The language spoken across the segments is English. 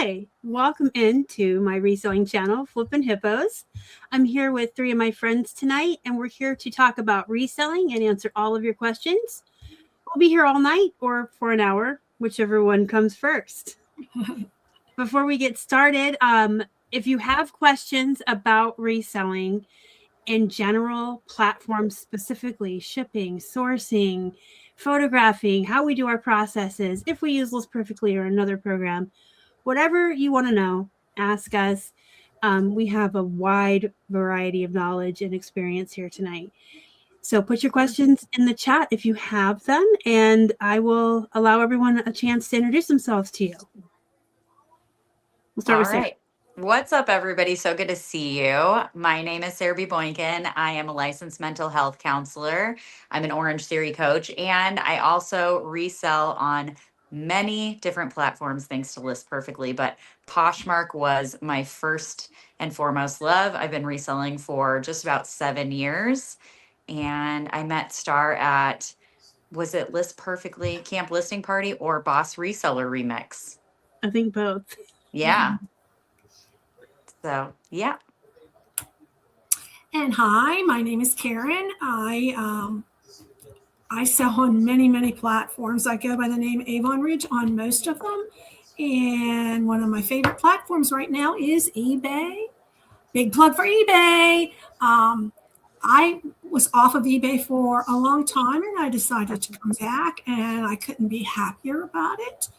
Hi, welcome into my reselling channel, Flippin' Hippos. I'm here with 3 of my friends tonight, and we're here to talk about reselling and answer all of your questions. We'll be here all night or for an hour, whichever one comes first. Before we get started, if you have questions about reselling in general, platforms specifically, shipping, sourcing, photographing, how we do our processes, if we use List Perfectly or another program, whatever you want to know, ask us. We have a wide variety of knowledge and experience here tonight. So put your questions in the chat if you have them, and I will allow everyone a chance to introduce themselves to you. We'll start with Sarah. All right. What's up, everybody? So good to see you. My name is Sarah B. Boinkin. I am a licensed mental health counselor. I'm an Orange Theory coach, and I also resell on many different platforms thanks to List Perfectly. But Poshmark was my first and foremost love. I've been reselling for just about 7 years, and I met Star at, was it List Perfectly Camp Listing Party or Boss Reseller Remix? I think both. Yeah. So, yeah. And hi, my name is Karen. I sell on many platforms. I go by the name Avon Ridge on most of them. And one of my favorite platforms right now is eBay. Big plug for eBay. I was off of eBay for a long time, and I decided to come back, and I couldn't be happier about it.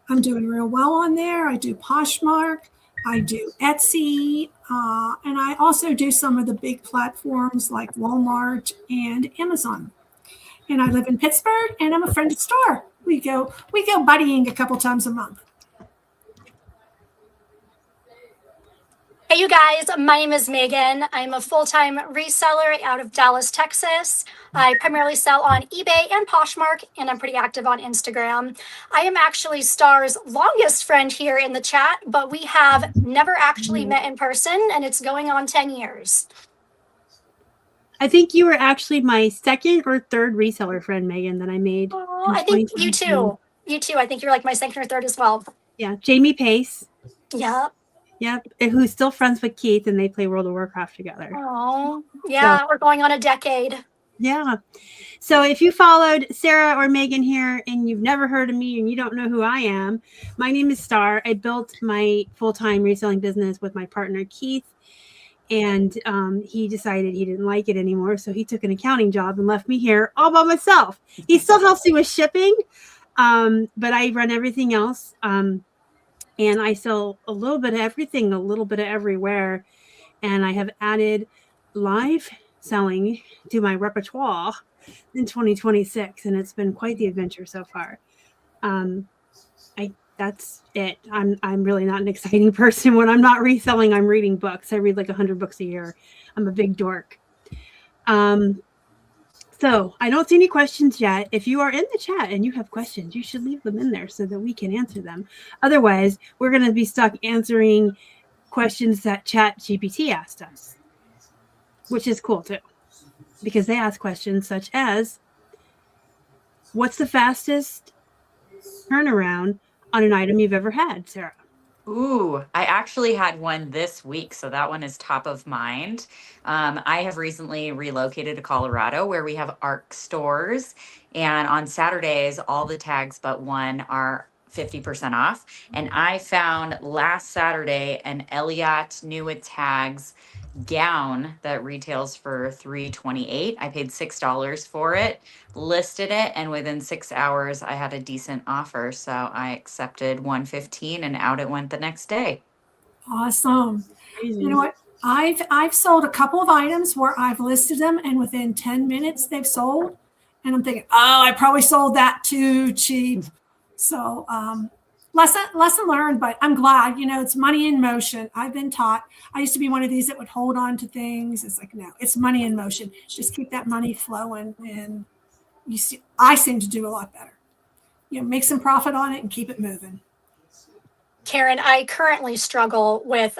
I'm doing real well on there. I do Poshmark. I do Etsy, and I also do some of the big platforms like Walmart and Amazon. And I live in Pittsburgh, and I'm a friend of Star. We go buddying a couple times a month. Hey, you guys, my name is Megan. I'm a full-time reseller out of Dallas, Texas. I primarily sell on eBay and Poshmark, and I'm pretty active on Instagram. I am actually Star's longest friend here in the chat, but we have never actually met in person, and it's going on 10 years. I think you were actually my second or third reseller friend, Megan, that I made. Oh, I think you too. You too. I think you're like my second or third as well. Yeah, Jamie Pace. Yeah. Yep, who's still friends with Keith, and they play World of Warcraft together. Oh, yeah, so, we're going on a decade. Yeah. So if you followed Sarah or Megan here and you've never heard of me and you don't know who I am, my name is Star. I built my full-time reselling business with my partner, Keith, and he decided he didn't like it anymore, so he took an accounting job and left me here all by myself. He still helps me with shipping, but I run everything else. And I sell a little bit of everything, a little bit of everywhere. And I have added live selling to my repertoire in 2026. And it's been quite the adventure so far. That's it. I'm really not an exciting person. When I'm not reselling, I'm reading books. I read like 100 books a year. I'm a big dork. So I don't see any questions yet. If you are in the chat and you have questions, you should leave them in there so that we can answer them. Otherwise, we're going to be stuck answering questions that ChatGPT asked us, which is cool too, because they ask questions such as, what's the fastest turnaround on an item you've ever had, Sarah? Ooh, I actually had one this week, so that one is top of mind. I have recently relocated to Colorado where we have ARC stores, and on Saturdays, all the tags but one are 50% off. And I found last Saturday an Elliott new with tags gown that retails for $328. I paid $6 for it, listed it, and within 6 hours I had a decent offer, so I accepted $115 and out it went the next day. Awesome. You know what, I've sold a couple of items where I've listed them and within 10 minutes they've sold, and I'm thinking, oh, I probably sold that too cheap. So lesson learned, but I'm glad, it's money in motion. I've been taught. I used to be one of these that would hold on to things. It's like, no, it's money in motion. Just keep that money flowing, and I seem to do a lot better. Make some profit on it and keep it moving. Karen, I currently struggle with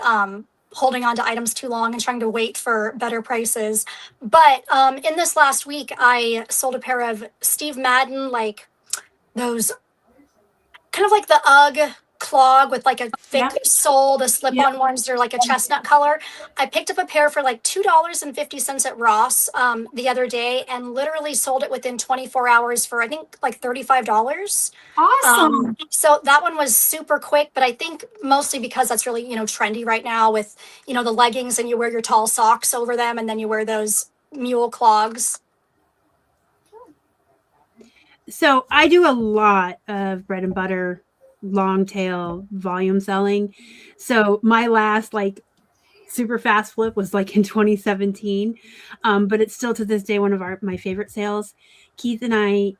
holding on to items too long and trying to wait for better prices. But in this last week, I sold a pair of Steve Madden, like those kind of like the UGG clog with like a thick Yep. sole, the slip-on ones, they're like a chestnut color. I picked up a pair for like $2.50 at Ross the other day and literally sold it within 24 hours for I think like $35. Awesome. So that one was super quick, but I think mostly because that's really, trendy right now with, the leggings and you wear your tall socks over them and then you wear those mule clogs. So I do a lot of bread and butter, long tail volume selling. So my last like super fast flip was like in 2017. But it's still to this day one of my favorite sales. Keith and I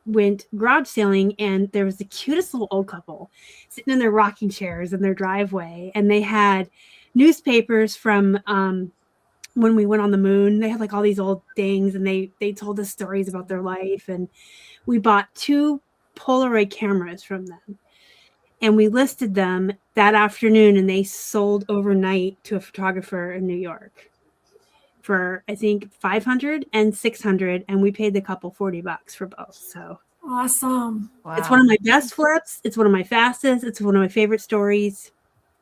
went garage sailing and there was the cutest little old couple sitting in their rocking chairs in their driveway, and they had newspapers from when we went on the moon. They had like all these old things, and they told us stories about their life. And we bought 2 Polaroid cameras from them, and we listed them that afternoon, and they sold overnight to a photographer in New York for I think 500 and 600, and we paid the couple $40 for both. So Awesome. Wow. it's one of my best flips. It's one of my fastest. It's one of my favorite stories.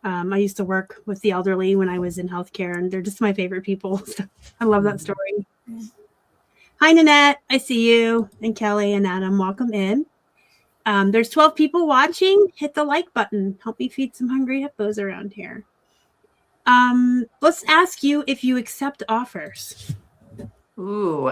I used to work with the elderly when I was in healthcare, and they're just my favorite people. So I love that story. Hi, Nanette. I see you. And Kelly and Adam, welcome in. There's 12 people watching. Hit the like button. Help me feed some hungry hippos around here. Let's ask you if you accept offers. Ooh,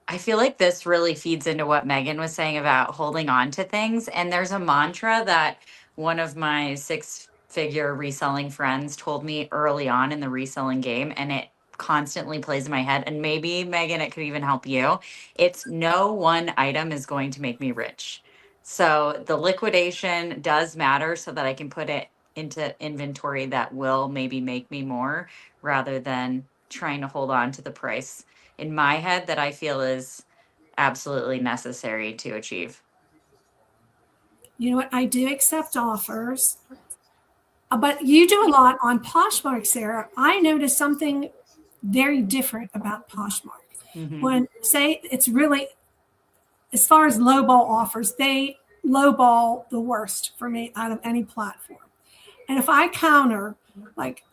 I feel like this really feeds into what Megan was saying about holding on to things. And there's a mantra that one of my 6-figure reselling friends told me early on in the reselling game, and it constantly plays in my head. And maybe, Megan, it could even help you. It's no one item is going to make me rich. So the liquidation does matter so that I can put it into inventory that will maybe make me more, rather than trying to hold on to the price in my head that I feel is absolutely necessary to achieve. You know what? I do accept offers, but you do a lot on Poshmark, Sarah. I noticed something very different about Poshmark. Mhm. When, say, it's really, as far as lowball offers, they lowball the worst for me out of any platform. And if I counter, like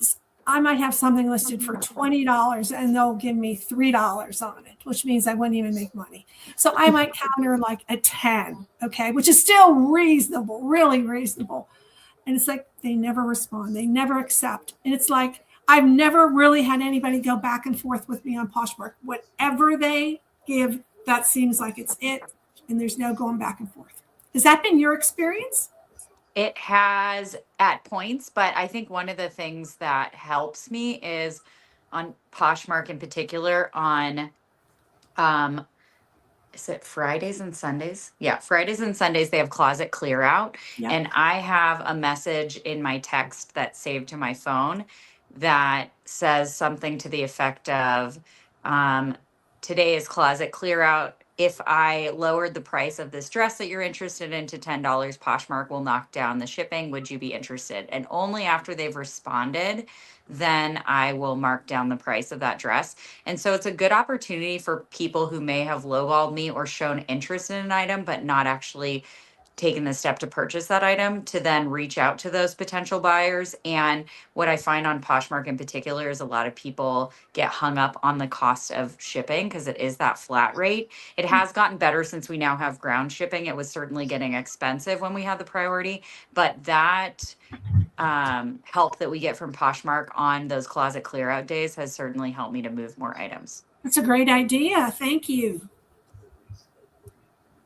I might have something listed for $20 and they'll give me $3 on it, which means I wouldn't even make money. So I might counter like a 10, okay, which is still reasonable, really reasonable. And it's like they never respond, they never accept. And it's like I've never really had anybody go back and forth with me on Poshmark. Whatever they give, that seems like it's it, and there's no going back and forth. Has that been your experience? It has at points, but I think one of the things that helps me is on Poshmark in particular on is it Fridays and Sundays? Yeah, Fridays and Sundays they have closet clear out. Yep. And I have a message in my text that's saved to my phone that says something to the effect of today is closet clear out. If I lowered the price of this dress that you're interested in to $10, Poshmark will knock down the shipping. Would you be interested? And only after they've responded, then I will mark down the price of that dress. And so it's a good opportunity for people who may have lowballed me or shown interest in an item, but not actually taken the step to purchase that item, to then reach out to those potential buyers. And what I find on Poshmark in particular is a lot of people get hung up on the cost of shipping because it is that flat rate. It has gotten better since we now have ground shipping. It was certainly getting expensive when we had the priority, but that help that we get from Poshmark on those closet clear out days has certainly helped me to move more items. That's a great idea. Thank you.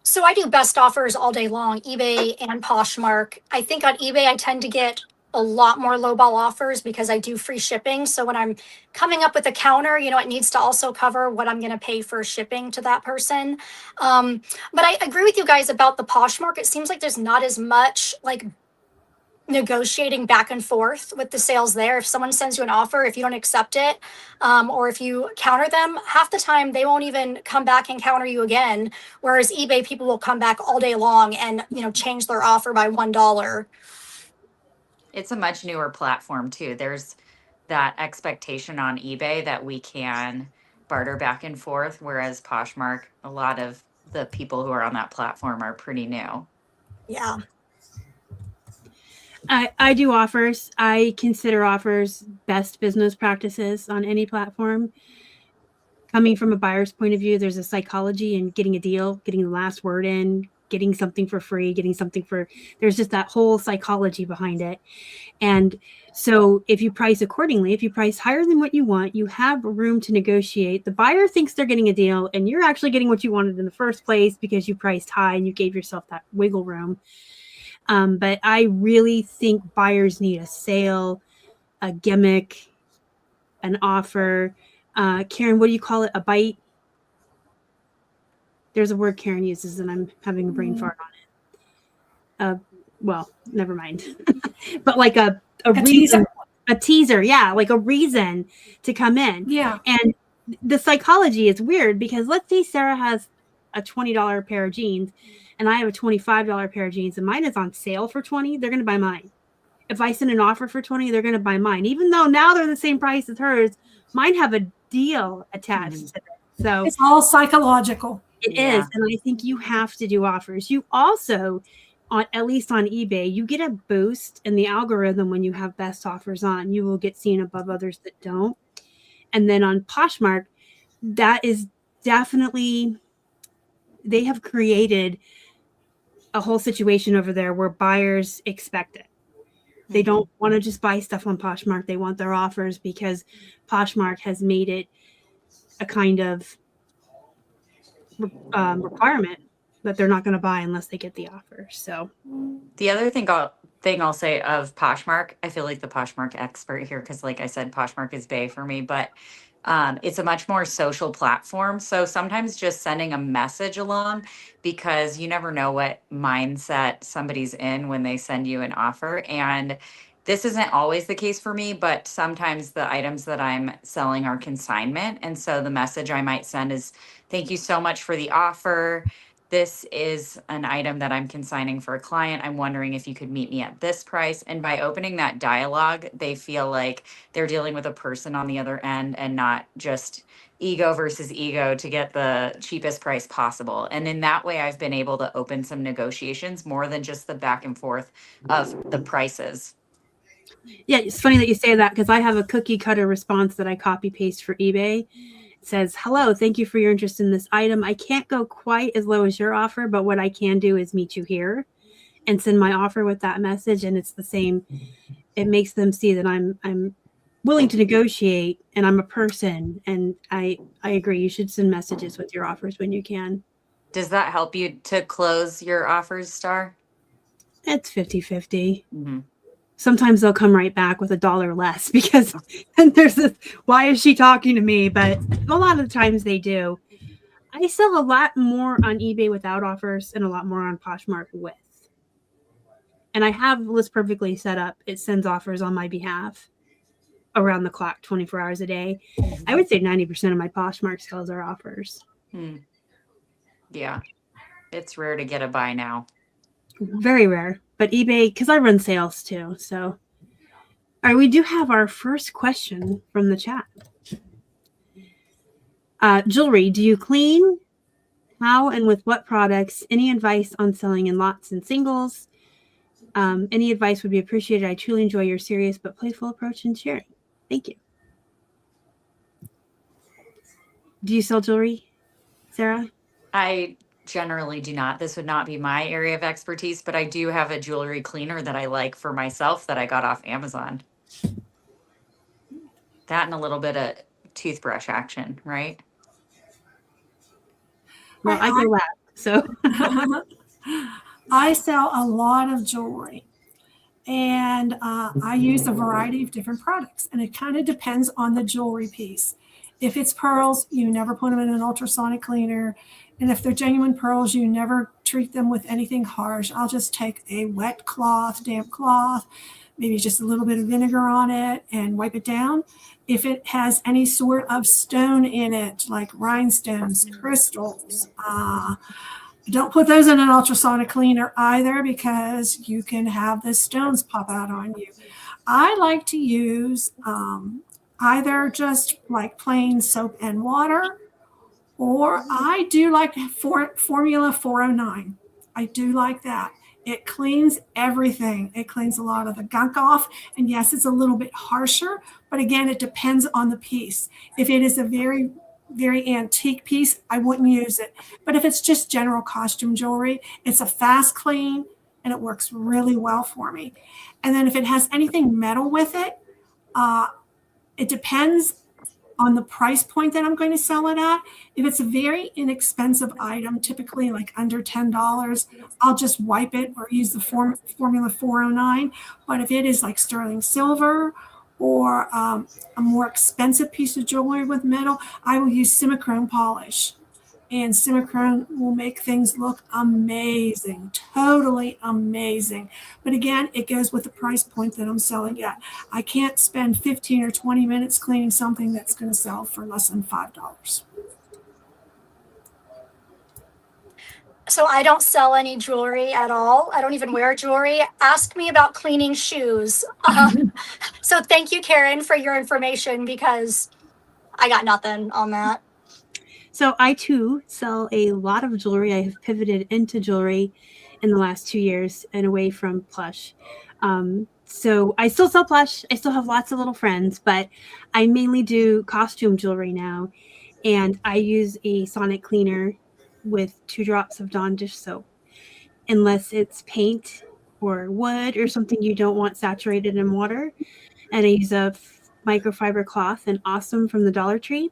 So I do best offers all day long, eBay and Poshmark. I think on eBay, I tend to get a lot more lowball offers because I do free shipping. So when I'm coming up with a counter, it needs to also cover what I'm going to pay for shipping to that person. But I agree with you guys about the Poshmark. It seems like there's not as much like negotiating back and forth with the sales there. If someone sends you an offer, if you don't accept it, or if you counter them, half the time they won't even come back and counter you again. Whereas eBay, people will come back all day long and change their offer by $1. It's a much newer platform too. There's that expectation on eBay that we can barter back and forth, whereas Poshmark, a lot of the people who are on that platform are pretty new. Yeah. I do offers. I consider offers best business practices on any platform. Coming from a buyer's point of view, there's a psychology in getting a deal, getting the last word in, getting something for free, there's just that whole psychology behind it. And so if you price accordingly, if you price higher than what you want, you have room to negotiate. The buyer thinks they're getting a deal and you're actually getting what you wanted in the first place because you priced high and you gave yourself that wiggle room. But I really think buyers need a sale, a gimmick, an offer. Karen, what do you call it? A bite? There's a word Karen uses and I'm having a brain fart on it. Well, never mind. But like a reason, a teaser. Yeah, like a reason to come in. Yeah. And the psychology is weird because let's say Sarah has a $20 pair of jeans and I have a $25 pair of jeans and mine is on sale for $20, they're going to buy mine. If I send an offer for $20, they're going to buy mine. Even though now they're the same price as hers, mine have a deal attached to it. So it's all psychological. It is. And I think you have to do offers. You also, at least on eBay, you get a boost in the algorithm when you have best offers on. You will get seen above others that don't. And then on Poshmark, that is definitely, they have created a whole situation over there where buyers expect it. They don't want to just buy stuff on Poshmark. They want their offers because Poshmark has made it a kind of requirement that they're not going to buy unless they get the offer. So the other thing I'll say of Poshmark, I feel like the Poshmark expert here because, like I said, Poshmark is Bay for me, but it's a much more social platform. So sometimes just sending a message along, because you never know what mindset somebody's in when they send you an offer. And this isn't always the case for me, but sometimes the items that I'm selling are consignment. And so the message I might send is, thank you so much for the offer. This is an item that I'm consigning for a client. I'm wondering if you could meet me at this price. And by opening that dialogue, they feel like they're dealing with a person on the other end and not just ego versus ego to get the cheapest price possible. And in that way, I've been able to open some negotiations more than just the back and forth of the prices. Yeah, it's funny that you say that because I have a cookie cutter response that I copy paste for eBay. Says, hello, thank you for your interest in this item. I can't go quite as low as your offer, but what I can do is meet you here and send my offer with that message. And it's the same. It makes them see that I'm willing to negotiate and I'm a person. And I agree. You should send messages with your offers when you can. Does that help you to close your offers, Star? It's 50-50. Mm-hmm. Sometimes they'll come right back with $1 less because and there's this, why is she talking to me? But a lot of the times they do. I sell a lot more on eBay without offers and a lot more on Poshmark with. And I have List Perfectly set up. It sends offers on my behalf around the clock, 24 hours a day. I would say 90% of my Poshmark sales are offers. Yeah. It's rare to get a buy now. Very rare. But eBay, because I run sales too. So, all right, we do have our first question from the chat. Jewelry, do you clean? How and with what products? Any advice on selling in lots and singles? Any advice would be appreciated. I truly enjoy your serious but playful approach and sharing. Thank you. Do you sell jewelry, Sarah? I generally do not. This would not be my area of expertise, but I do have a jewelry cleaner that I like for myself that I got off Amazon. That and a little bit of toothbrush action, right? Well, I go last, so. I sell a lot of jewelry and I use a variety of different products, and it kind of depends on the jewelry piece. If it's pearls, you never put them in an ultrasonic cleaner. And if they're genuine pearls, you never treat them with anything harsh. I'll just take a wet cloth, damp cloth, maybe just a little bit of vinegar on it and wipe it down. If it has any sort of stone in it, like rhinestones, crystals, don't put those in an ultrasonic cleaner either, because you can have the stones pop out on you. I like to use either just like plain soap and water, or I do like Formula 409. I do like that. It cleans everything. It cleans a lot of the gunk off. And yes, it's a little bit harsher, but again, it depends on the piece. If it is a very, very antique piece, I wouldn't use it. But if it's just general costume jewelry, it's a fast clean and it works really well for me. And then if it has anything metal with it, it depends on the price point that I'm going to sell it at. If it's a very inexpensive item, typically like under $10, I'll just wipe it or use the Formula 409. But if it is like sterling silver or a more expensive piece of jewelry with metal, I will use Simichrome polish. And Simichrome will make things look amazing, totally amazing. But again, it goes with the price point that I'm selling at. I can't spend 15 or 20 minutes cleaning something that's going to sell for less than $5. So I don't sell any jewelry at all. I don't even wear jewelry. Ask me about cleaning shoes. So thank you, Karen, for your information, because I got nothing on that. So I too sell a lot of jewelry. I have pivoted into jewelry in the last 2 years and away from plush. So I still sell plush. I still have lots of little friends, but I mainly do costume jewelry now. And I use a sonic cleaner with 2 drops of Dawn dish soap, unless it's paint or wood or something you don't want saturated in water. And I use a microfiber cloth, and Awesome from the Dollar Tree.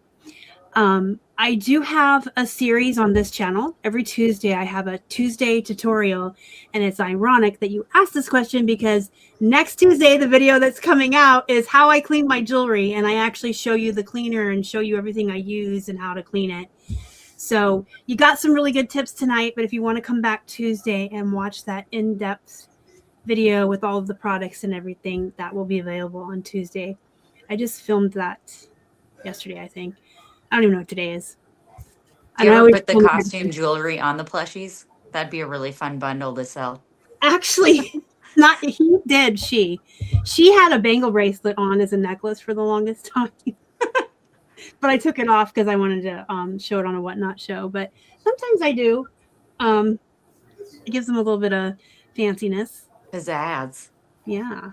I do have a series on this channel. Every Tuesday, I have a Tuesday tutorial, and it's ironic that you asked this question because next Tuesday, the video that's coming out is how I clean my jewelry, and I actually show you the cleaner and show you everything I use and how to clean it. So you got some really good tips tonight, but if you want to come back Tuesday and watch that in-depth video with all of the products and everything, that will be available on Tuesday. I just filmed that yesterday, I think. I don't even know what today is. Do you ever put the costume jewelry on the plushies? That'd be a really fun bundle to sell. Actually, not he did. She had a bangle bracelet on as a necklace for the longest time, but I took it off because I wanted to show it on a whatnot show. But sometimes I do. It gives them a little bit of fanciness. Pizzazz. Yeah.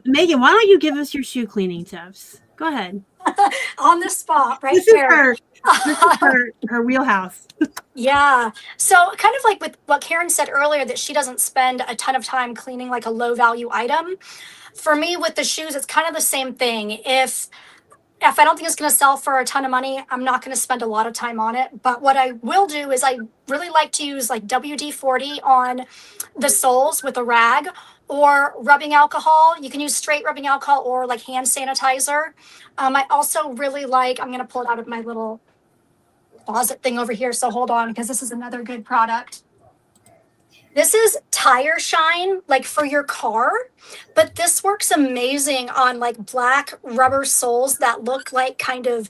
Megan, why don't you give us your shoe cleaning tips? Go ahead. On the spot, right This there. is her wheelhouse. Yeah. So kind of like with what Karen said earlier, that she doesn't spend a ton of time cleaning like a low value item. For me with the shoes, it's kind of the same thing. If I don't think it's going to sell for a ton of money, I'm not going to spend a lot of time on it. But what I will do is I really like to use like WD-40 on the soles with a rag, or rubbing alcohol. You can use straight rubbing alcohol or like hand sanitizer. I also really like, I'm going to pull it out of my little closet thing over here. So hold on, because this is another good product. This is tire shine, like for your car, but this works amazing on like black rubber soles that look like kind of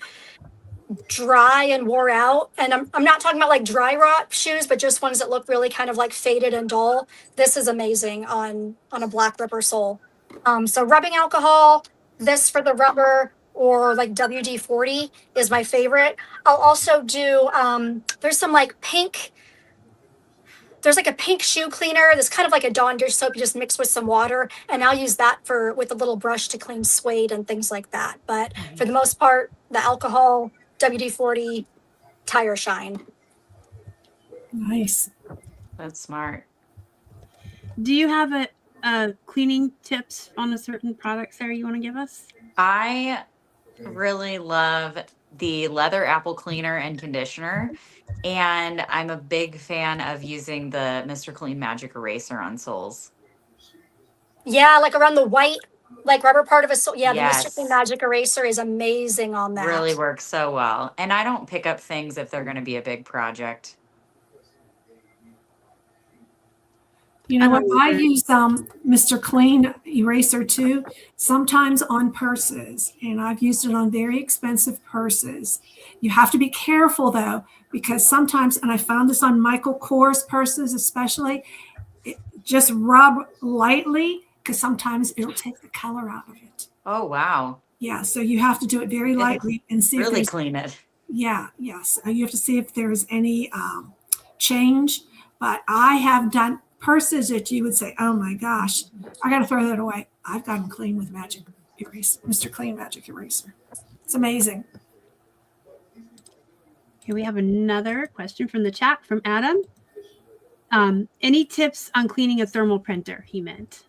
dry and wore out. And I'm not talking about like dry rot shoes, but just ones that look really kind of like faded and dull. This is amazing on a black rubber sole. So rubbing alcohol, this for the rubber, or like WD-40 is my favorite. I'll also do, there's some like pink, there's like a pink shoe cleaner that's kind of like a Dawn dish soap you just mix with some water, and I'll use that with a little brush to clean suede and things like that. But for the most part, the alcohol, WD-40, tire shine. Nice. That's smart. Do you have a cleaning tips on a certain product, Sarah, you want to give us? I really love the leather apple cleaner and conditioner, and I'm a big fan of using the Mr. Clean Magic Eraser on soles. Yeah, like around the white, like rubber part of a sole. Yeah, Yes. the Mr. Clean Magic Eraser is amazing on that. Really works so well. And I don't pick up things if they're going to be a big project. You know what? I use Mr. Clean Eraser too, sometimes on purses, and I've used it on very expensive purses. You have to be careful though, because sometimes, and I found this on Michael Kors purses especially, just rub lightly, because sometimes it'll take the color out of it. Oh, wow. Yeah, so you have to do it very lightly and see if Really there's, clean it. yeah, yes. You have to see if there's any change. But I have purses that you would say, oh my gosh, I got to throw that away. I've got them clean with Magic Eraser, Mr. Clean Magic Eraser. It's amazing. Here we have another question from the chat from Adam. Any tips on cleaning a thermal printer? He meant.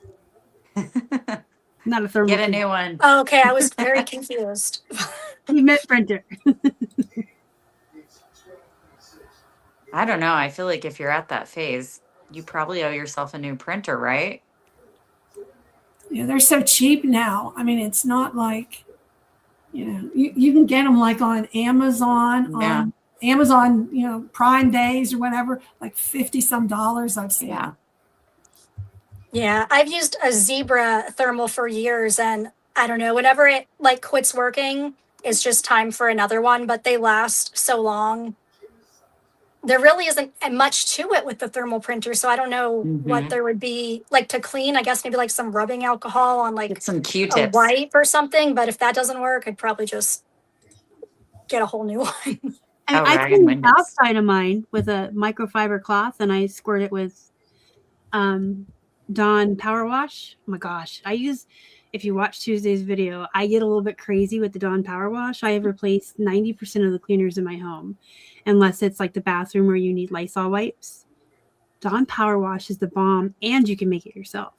Not a thermal Get a printer. new one. Oh, okay, I was very confused. He meant printer. I don't know. I feel like if you're at that phase, you probably owe yourself a new printer, right? Yeah, they're so cheap now. I mean, it's not like, you can get them like on Amazon, Yeah. on Amazon, Prime Days or whatever, like $50 some I've seen. Yeah. Yeah, I've used a Zebra thermal for years, and I don't know, whenever it like quits working, it's just time for another one, but they last so long. There really isn't much to it with the thermal printer, so I don't know what there would be like to clean. I guess maybe like some rubbing alcohol on like Get some a Q-tips. wipe or something, but if that doesn't work, I'd probably just get a whole new one. I rag and clean the windows. outside of mine with a microfiber cloth, and I squirt it with Dawn Power Wash. Oh my gosh. If you watch Tuesday's video, I get a little bit crazy with the Dawn Power Wash. I have replaced 90% of the cleaners in my home, unless it's like the bathroom where you need Lysol wipes. Dawn Power Wash is the bomb, and you can make it yourself.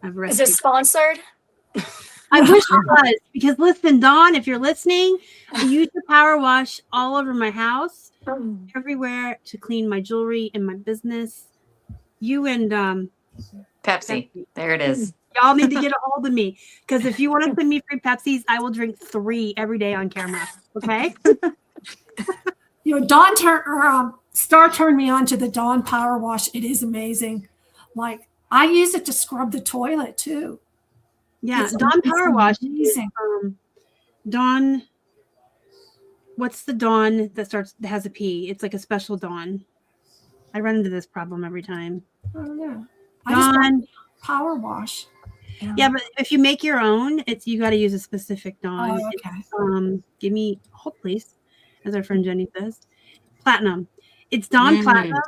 I have a Is recipe. it sponsored? I wish it was, because listen, Dawn, if you're listening, I use the power wash all over my house, everywhere, to clean my jewelry and my business. You and Pepsi. There it is. y'all need to get a hold of me, because if you want to send me free Pepsis, I will drink 3 every day on camera. Okay. Star turned me on to the Dawn Power Wash. It is amazing. Like, I use it to scrub the toilet too. Yeah, It's Dawn Power Wash. amazing. Dawn. What's the Dawn that has a P? It's like a special Dawn. I run into this problem every time. I don't know. I just Dawn. got Power Wash. Yeah, but if you make your own, you got to use a specific Dawn. Oh, okay. Give me hold, please, as our friend Jenny says. Platinum. It's Dawn Platinum,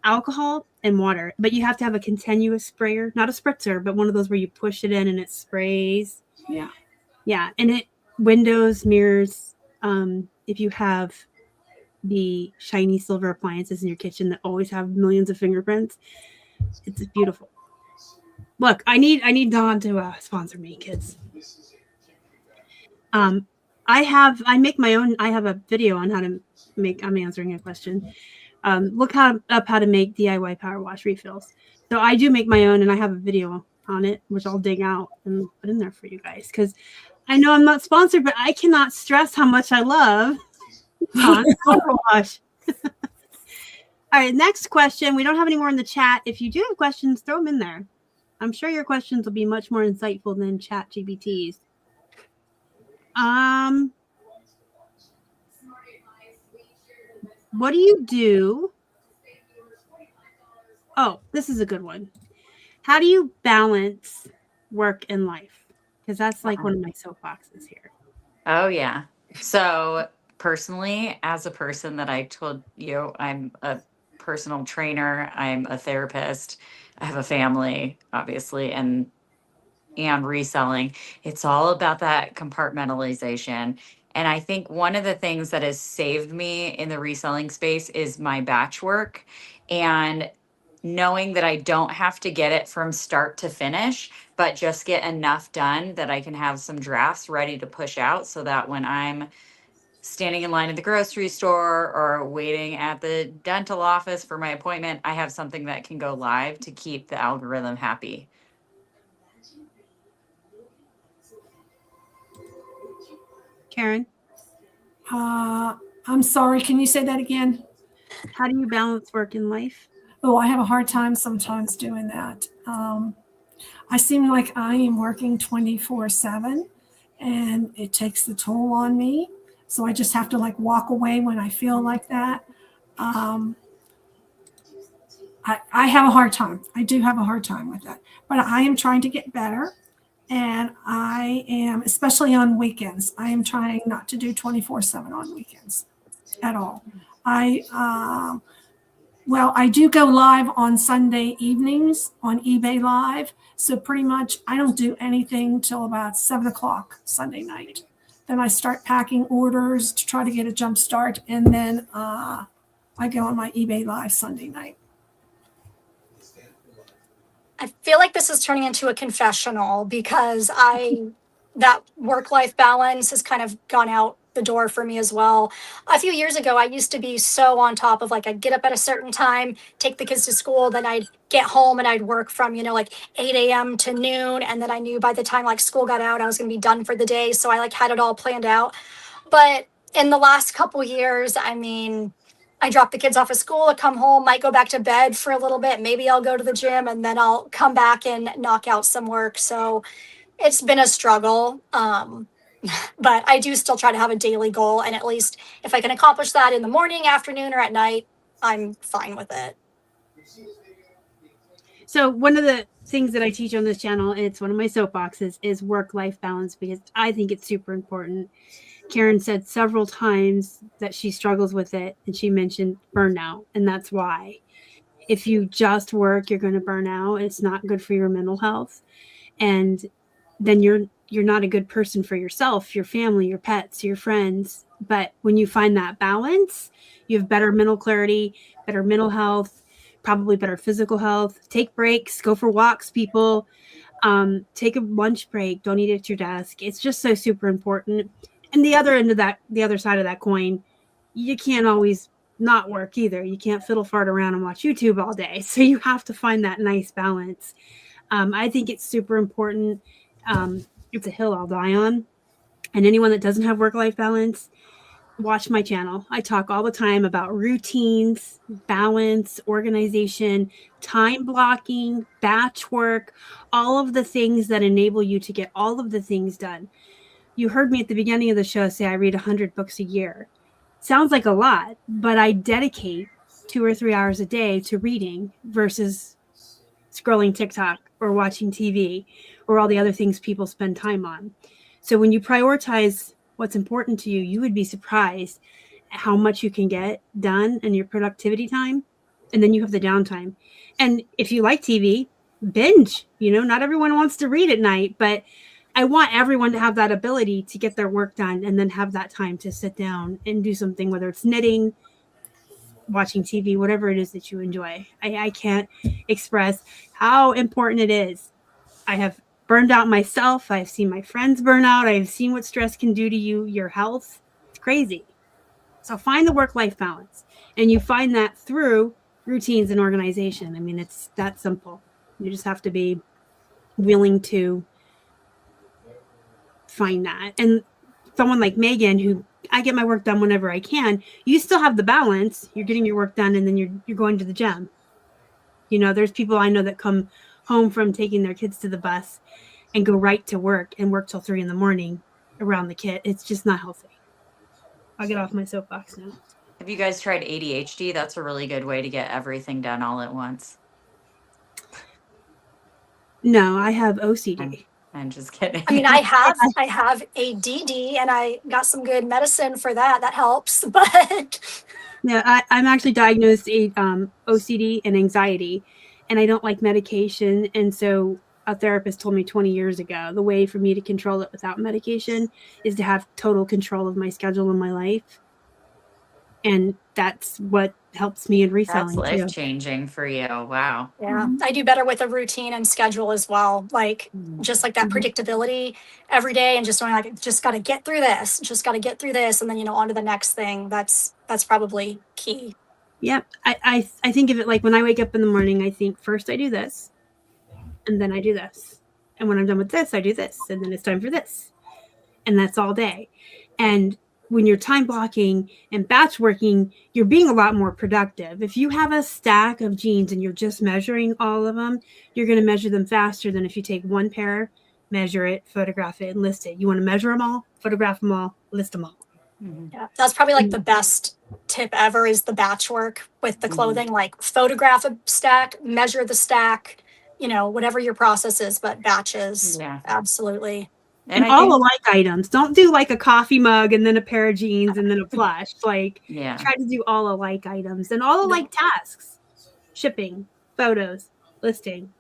alcohol, and water. But you have to have a continuous sprayer, not a spritzer, but one of those where you push it in and it sprays. Yeah. Yeah, and it windows, mirrors. If you have the shiny silver appliances in your kitchen that always have millions of fingerprints, it's beautiful. Look, I need Dawn to sponsor me, kids. I make my own. I have a video on how to make. I'm answering a question. Look up how to make DIY power wash refills. So I do make my own, and I have a video on it, which I'll dig out and put in there for you guys, because I know I'm not sponsored, but I cannot stress how much I love Dawn Power Wash. All right, next question. We don't have any more in the chat. If you do have questions, throw them in there. I'm sure your questions will be much more insightful than chat GBT's. What do you do? Oh, this is a good one. How do you balance work and life? Because that's like one of my soapboxes here. Oh, yeah. So personally, as a person that I told you, I'm a personal trainer, I'm a therapist, I have a family, obviously, and reselling. It's all about that compartmentalization. And I think one of the things that has saved me in the reselling space is my batch work, and knowing that I don't have to get it from start to finish, but just get enough done that I can have some drafts ready to push out, so that when I'm standing in line at the grocery store or waiting at the dental office for my appointment, I have something that can go live to keep the algorithm happy. Karen? I'm sorry. Can you say that again? How do you balance work and life? Oh, I have a hard time sometimes doing that. I seem like I am working 24/7, and it takes the toll on me. So I just have to like walk away when I feel like that. I have a hard time. I do have a hard time with that, but I am trying to get better. And I am, especially on weekends, I am trying not to do 24/7 on weekends at all. Well, I do go live on Sunday evenings on eBay Live. So pretty much I don't do anything till about 7 o'clock Sunday night. Then I start packing orders to try to get a jump start. And then I go on my eBay Live Sunday night. I feel like this is turning into a confessional because that work-life balance has kind of gone out the door for me as well. A few years ago, I used to be so on top of, like, I'd get up at a certain time, take the kids to school, then I'd get home and I'd work from, like 8 a.m. to noon. And then I knew by the time like school got out, I was going to be done for the day. So I like had it all planned out. But in the last couple years, I mean, I drop the kids off at school, I come home, might go back to bed for a little bit. Maybe I'll go to the gym and then I'll come back and knock out some work. So it's been a struggle. But I do still try to have a daily goal. And at least if I can accomplish that in the morning, afternoon, or at night, I'm fine with it. So one of the things that I teach on this channel, and it's one of my soapboxes, is work-life balance, because I think it's super important. Karen said several times that she struggles with it, and she mentioned burnout, and that's why. If you just work, you're going to burn out. It's not good for your mental health, and then you're not a good person for yourself, your family, your pets, your friends. But when you find that balance, you have better mental clarity, better mental health, probably better physical health. Take breaks, go for walks, people. Take a lunch break. Don't eat at your desk. It's just so super important. And the other end of that, the other side of that coin, you can't always not work either. You can't fiddle fart around and watch YouTube all day. So you have to find that nice balance. I think it's super important. It's a hill I'll die on. And anyone that doesn't have work-life balance, watch my channel. I talk all the time about routines, balance, organization, time blocking, batch work, all of the things that enable you to get all of the things done. You heard me at the beginning of the show say I read 100 books a year. Sounds like a lot, but I dedicate 2 or 3 hours a day to reading versus scrolling TikTok or watching TV or all the other things people spend time on. So when you prioritize what's important to you, you would be surprised at how much you can get done in your productivity time. And then you have the downtime. And if you like TV, binge. Not everyone wants to read at night, but I want everyone to have that ability to get their work done and then have that time to sit down and do something, whether it's knitting, watching TV, whatever it is that you enjoy. I can't express how important it is. I have burned out myself. I've seen my friends burn out. I've seen what stress can do to you, your health. It's crazy. So find the work-life balance. And you find that through routines and organization. I mean, it's that simple. You just have to be willing to find that. And someone like Megan, who I get my work done whenever I can, you still have the balance. You're getting your work done and then you're going to the gym. There's people I know that come home from taking their kids to the bus and go right to work and work till 3 a.m. around the kid. It's just not healthy. I'll get off my soapbox now. Have you guys tried ADHD? That's a really good way to get everything done all at once. No, I have OCD. I'm just kidding. I mean, I have ADD and I got some good medicine for that. That helps. But yeah, I'm actually diagnosed OCD and anxiety, and I don't like medication. And so a therapist told me 20 years ago, the way for me to control it without medication is to have total control of my schedule and my life. And that's what helps me in reselling. That's life-changing for you. Wow. Yeah, I do better with a routine and schedule as well. Like just like that predictability every day, and just knowing like just got to get through this, and then on to the next thing. That's probably key. Yeah, I think of it like when I wake up in the morning, I think first I do this, and then I do this, and when I'm done with this, I do this, and then it's time for this, and that's all day. And when you're time blocking and batch working, you're being a lot more productive. If you have a stack of jeans and you're just measuring all of them, you're going to measure them faster than if you take one pair, measure it, photograph it, and list it. You want to measure them all, photograph them all, list them all. Yeah, that's probably like the best tip ever is the batch work with the clothing. Like photograph a stack, measure the stack, whatever your process is, but batches. Yeah, absolutely. And all alike items. Don't do like a coffee mug and then a pair of jeans and then a plush. Try to do all alike items and all alike tasks. shipping, photos, listing.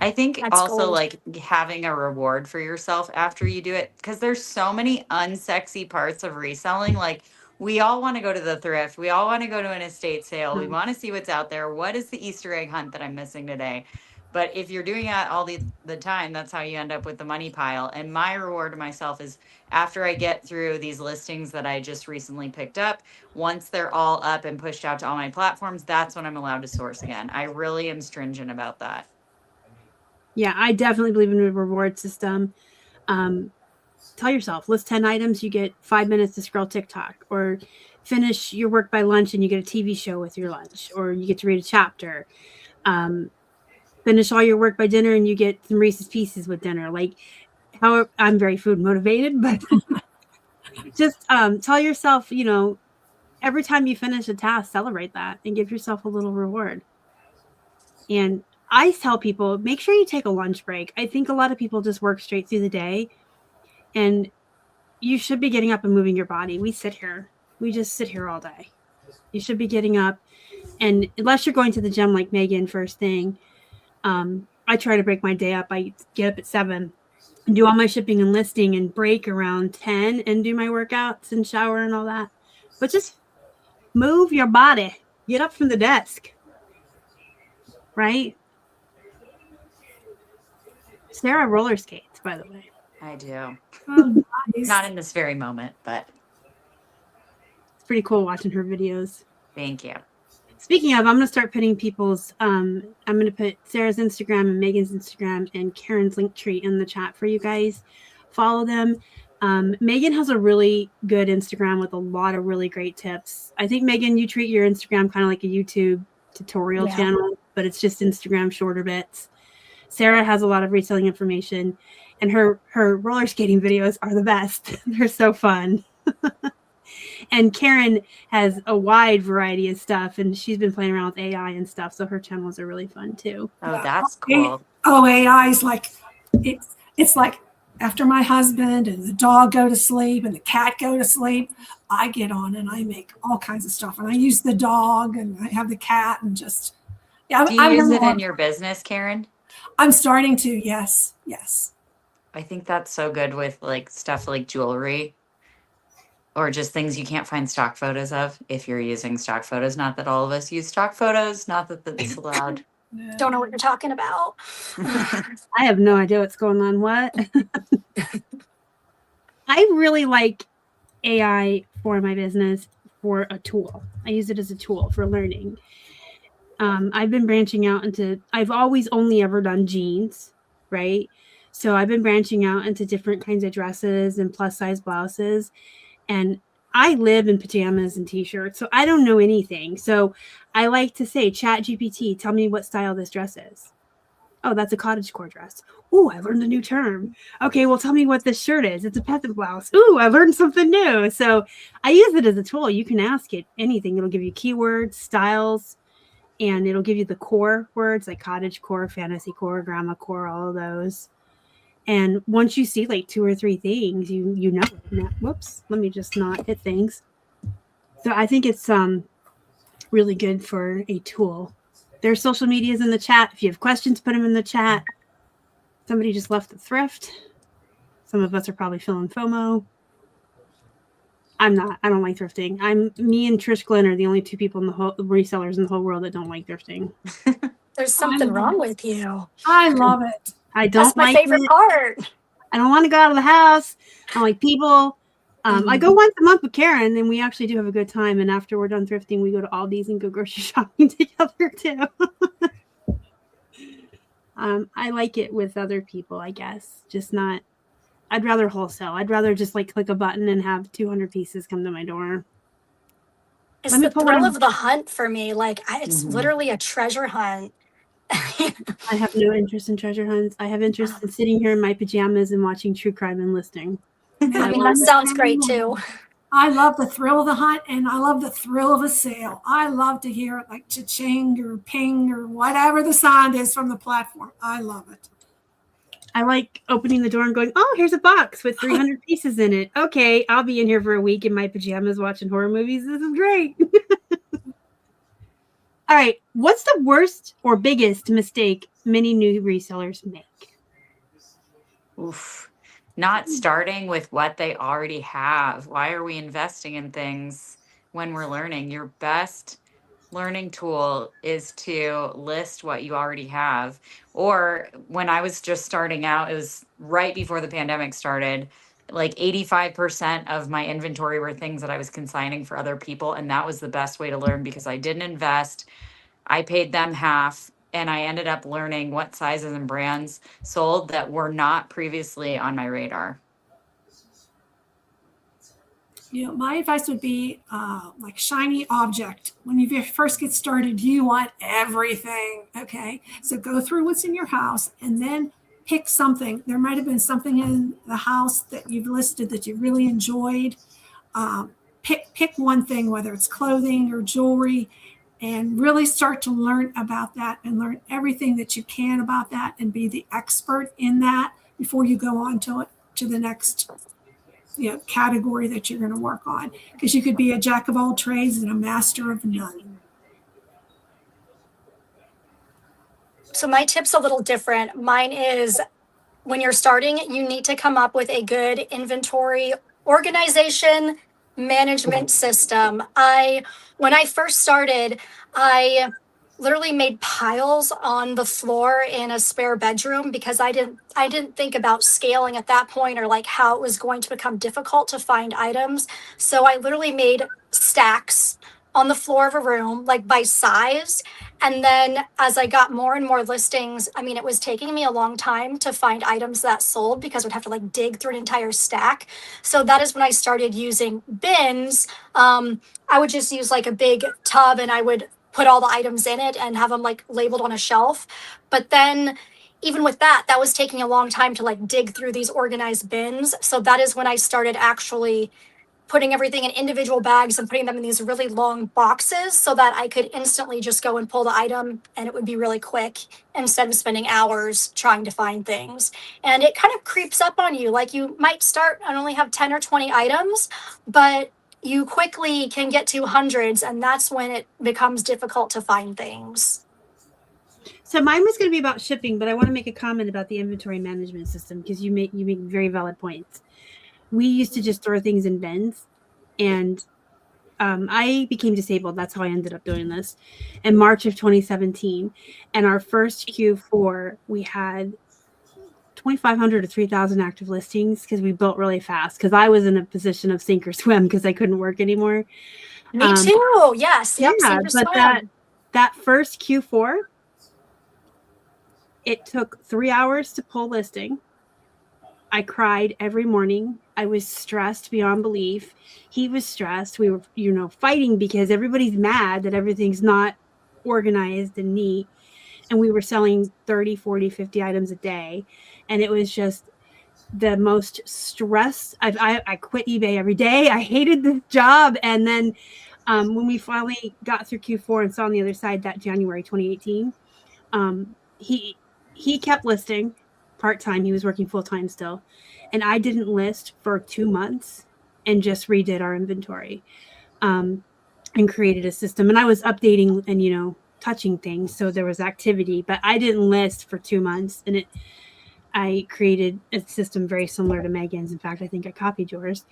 I think That's also gold. like having a reward for yourself after you do it, because there's so many unsexy parts of reselling. Like we all want to go to the thrift. We all want to go to an estate sale. We want to see what's out there. What is the Easter egg hunt that I'm missing today? But if you're doing that all the time, that's how you end up with the money pile. And my reward to myself is after I get through these listings that I just recently picked up, once they're all up and pushed out to all my platforms, that's when I'm allowed to source again. I really am stringent about that. Yeah, I definitely believe in a reward system. Tell yourself, list 10 items, you get 5 minutes to scroll TikTok, or finish your work by lunch and you get a TV show with your lunch, or you get to read a chapter. Finish all your work by dinner and you get some Reese's Pieces with dinner. Like, how I'm very food motivated, but just tell yourself, you know, every time you finish a task, celebrate that and give yourself a little reward. And I tell people, make sure you take a lunch break. I think a lot of people just work straight through the day, and you should be getting up and moving your body. We just sit here all day. You should be getting up, and unless you're going to the gym like Megan first thing, I try to break my day up. I get up at 7 and do all my shipping and listing and break around 10 and do my workouts and shower and all that. But just move your body. Get up from the desk. Right? Sarah roller skates, by the way. I do. Oh, nice. Not in this very moment, but It's pretty cool watching her videos. thank you. Speaking of, I'm going to start putting people's, I'm going to put Sarah's Instagram and Megan's Instagram and Karen's Linktree in the chat for you guys. Follow them. Megan has a really good Instagram with a lot of really great tips. I think, Megan, you treat your Instagram kind of like a YouTube tutorial channel, but it's just Instagram shorter bits. Sarah has a lot of reselling information, and her roller skating videos are the best. They're so fun. And Karen has a wide variety of stuff, and she's been playing around with AI and stuff, so her channels are really fun too. Oh, that's cool. AI is like, it's like after my husband and the dog go to sleep and the cat go to sleep, I get on and I make all kinds of stuff, and I use the dog and I have the cat and just Do you use it in your business, Karen? I'm starting to, yes. I think that's so good with like stuff like jewelry or just things you can't find stock photos of if you're using stock photos. Not that all of us use stock photos, not that that's allowed. Don't know what you're talking about. I have no idea what's going on. What? I really like AI for my business for a tool. I use it as a tool for learning. I've been branching out into, I've always only ever done jeans, right? So I've been branching out into different kinds of dresses and plus size blouses. And I live in pajamas and t-shirts, so I don't know anything. So I like to say, Chat GPT, tell me what style this dress is. Oh, that's a cottagecore dress. Ooh, I learned a new term. Okay, well, tell me what this shirt is. It's a peasant blouse. Ooh, I learned something new. So I use it as a tool. You can ask it anything. It'll give you keywords, styles, and it'll give you the core words like cottagecore, fantasy core, grandma core, all of those. And once you see like 2 or 3 things, you know. Whoops, let me just not hit things. So I think it's really good for a tool. There's social medias in the chat. If you have questions, put them in the chat. Somebody just left the thrift. Some of us are probably feeling FOMO. I'm not. I don't like thrifting. Me and Trish Glenn are the only 2 people in the whole resellers in the whole world that don't like thrifting. There's something wrong with you. I love it. I don't That's my like favorite it. part. I don't want to go out of the house. I don't like people. I go once a month with Karen, and we actually do have a good time. And after we're done thrifting, we go to Aldi's and go grocery shopping together too. I like it with other people, I guess. Just not. I'd rather wholesale. I'd rather just like click a button and have 200 pieces come to my door. It's the thrill of the hunt for me. Like it's literally a treasure hunt. I have no interest in treasure hunts. I have interest in sitting here in my pajamas and watching true crime and listing. I mean, that sounds great too. I love the thrill of the hunt, and I love the thrill of a sale. I love to hear it like cha-ching or ping or whatever the sound is from the platform. I love it. I like opening the door and going, oh, here's a box with 300 pieces in it. Okay, I'll be in here for a week in my pajamas watching horror movies. This is great. All right. What's the worst or biggest mistake many new resellers make? Oof. Not starting with what they already have. Why are we investing in things when we're learning? Your best learning tool is to list what you already have. Or when I was just starting out, it was right before the pandemic started. Like 85% of my inventory were things that I was consigning for other people. And that was the best way to learn because I didn't invest. I paid them half and I ended up learning what sizes and brands sold that were not previously on my radar. My advice would be like shiny object. When you first get started, you want everything. Okay. So go through what's in your house and then pick something. There might have been something in the house that you've listed that you really enjoyed. Pick one thing, whether it's clothing or jewelry, and really start to learn about that and learn everything that you can about that and be the expert in that before you go on to the next category that you're going to work on, because you could be a jack of all trades and a master of none. So my tip's a little different. Mine is, when you're starting, you need to come up with a good inventory organization management system. When I first started, I literally made piles on the floor in a spare bedroom because I didn't think about scaling at that point, or like how it was going to become difficult to find items. So I literally made stacks on the floor of a room, like by size. And then as I got more and more listings, I mean, it was taking me a long time to find items that sold because I'd have to like dig through an entire stack. So that is when I started using bins. I would just use like a big tub and I would put all the items in it and have them like labeled on a shelf. But then even with that, that was taking a long time to like dig through these organized bins. So that is when I started actually putting everything in individual bags and putting them in these really long boxes so that I could instantly just go and pull the item and it would be really quick instead of spending hours trying to find things. And it kind of creeps up on you. Like you might start and only have 10 or 20 items, but you quickly can get to hundreds, and that's when it becomes difficult to find things. So mine was going to be about shipping, but I want to make a comment about the inventory management system because you make very valid points. We used to just throw things in bins, and I became disabled. That's how I ended up doing this in March of 2017. And our first Q4, we had 2,500 to 3,000 active listings because we built really fast. Because I was in a position of sink or swim because I couldn't work anymore. Me too. Yes. Yep. Yeah, but that first Q4, it took 3 hours to pull listing. I cried every morning. I was stressed beyond belief. He was stressed. We were, fighting because everybody's mad that everything's not organized and neat. And we were selling 30, 40, 50 items a day. And it was just the most stress. I quit eBay every day. I hated the job. And then when we finally got through Q4 and saw on the other side that January 2018, he kept listing part-time. He was working full-time still. And I didn't list for 2 months and just redid our inventory and created a system. And I was updating and, touching things. So there was activity, but I didn't list for 2 months. And I created a system very similar to Megan's. In fact, I think I copied yours.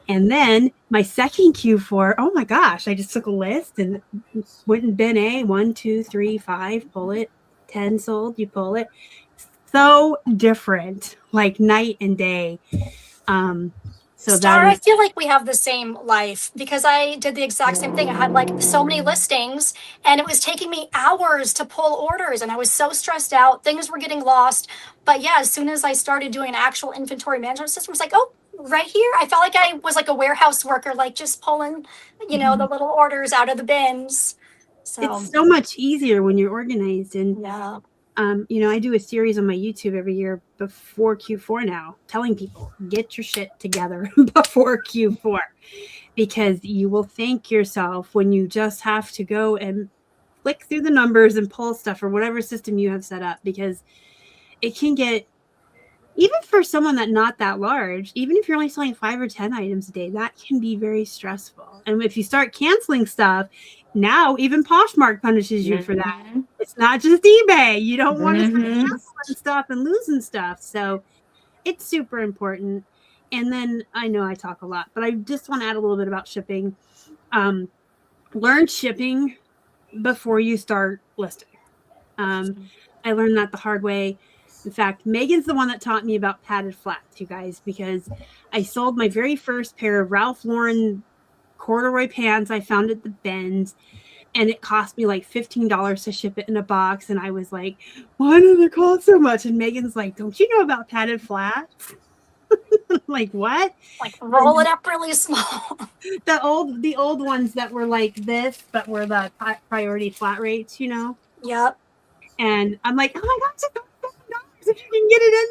And then my second Q4, oh my gosh, I just took a list and went in bin A, 1, 2, 3, 5, pull it, 10 sold, you pull it. So different, like night and day. So Star, I feel like we have the same life because I did the exact same thing. I had like so many listings and it was taking me hours to pull orders and I was so stressed out. Things were getting lost. But yeah, as soon as I started doing an actual inventory management system, it's like, oh, right here. I felt like I was like a warehouse worker, like just pulling, the little orders out of the bins. So it's so much easier when you're organized. And yeah. I do a series on my YouTube every year before Q4 now, telling people, get your shit together before Q4, because you will thank yourself when you just have to go and flick through the numbers and pull stuff or whatever system you have set up, because it can get, even for someone that not that large, even if you're only selling 5 or 10 items a day, that can be very stressful. And if you start canceling stuff, Now even Poshmark punishes you for that. Mhm. It's not just eBay. You don't want to start Mhm. canceling stuff and losing stuff. So it's super important. And then I know I talk a lot, but I just want to add a little bit about shipping. Learn shipping before you start listing. I learned that the hard way. In fact, Megan's the one that taught me about padded flats, you guys, because I sold my very first pair of Ralph Lauren corduroy pants I found at the Bend, and it cost me like $15 to ship it in a box. And I was like, why do they cost so much? And Megan's like, don't you know about padded flats? I'm like, what? Like roll it up really small. The old ones that were like this, but were the priority flat rates, you know? Yep. And I'm like, oh my gosh, $7 if you can get it in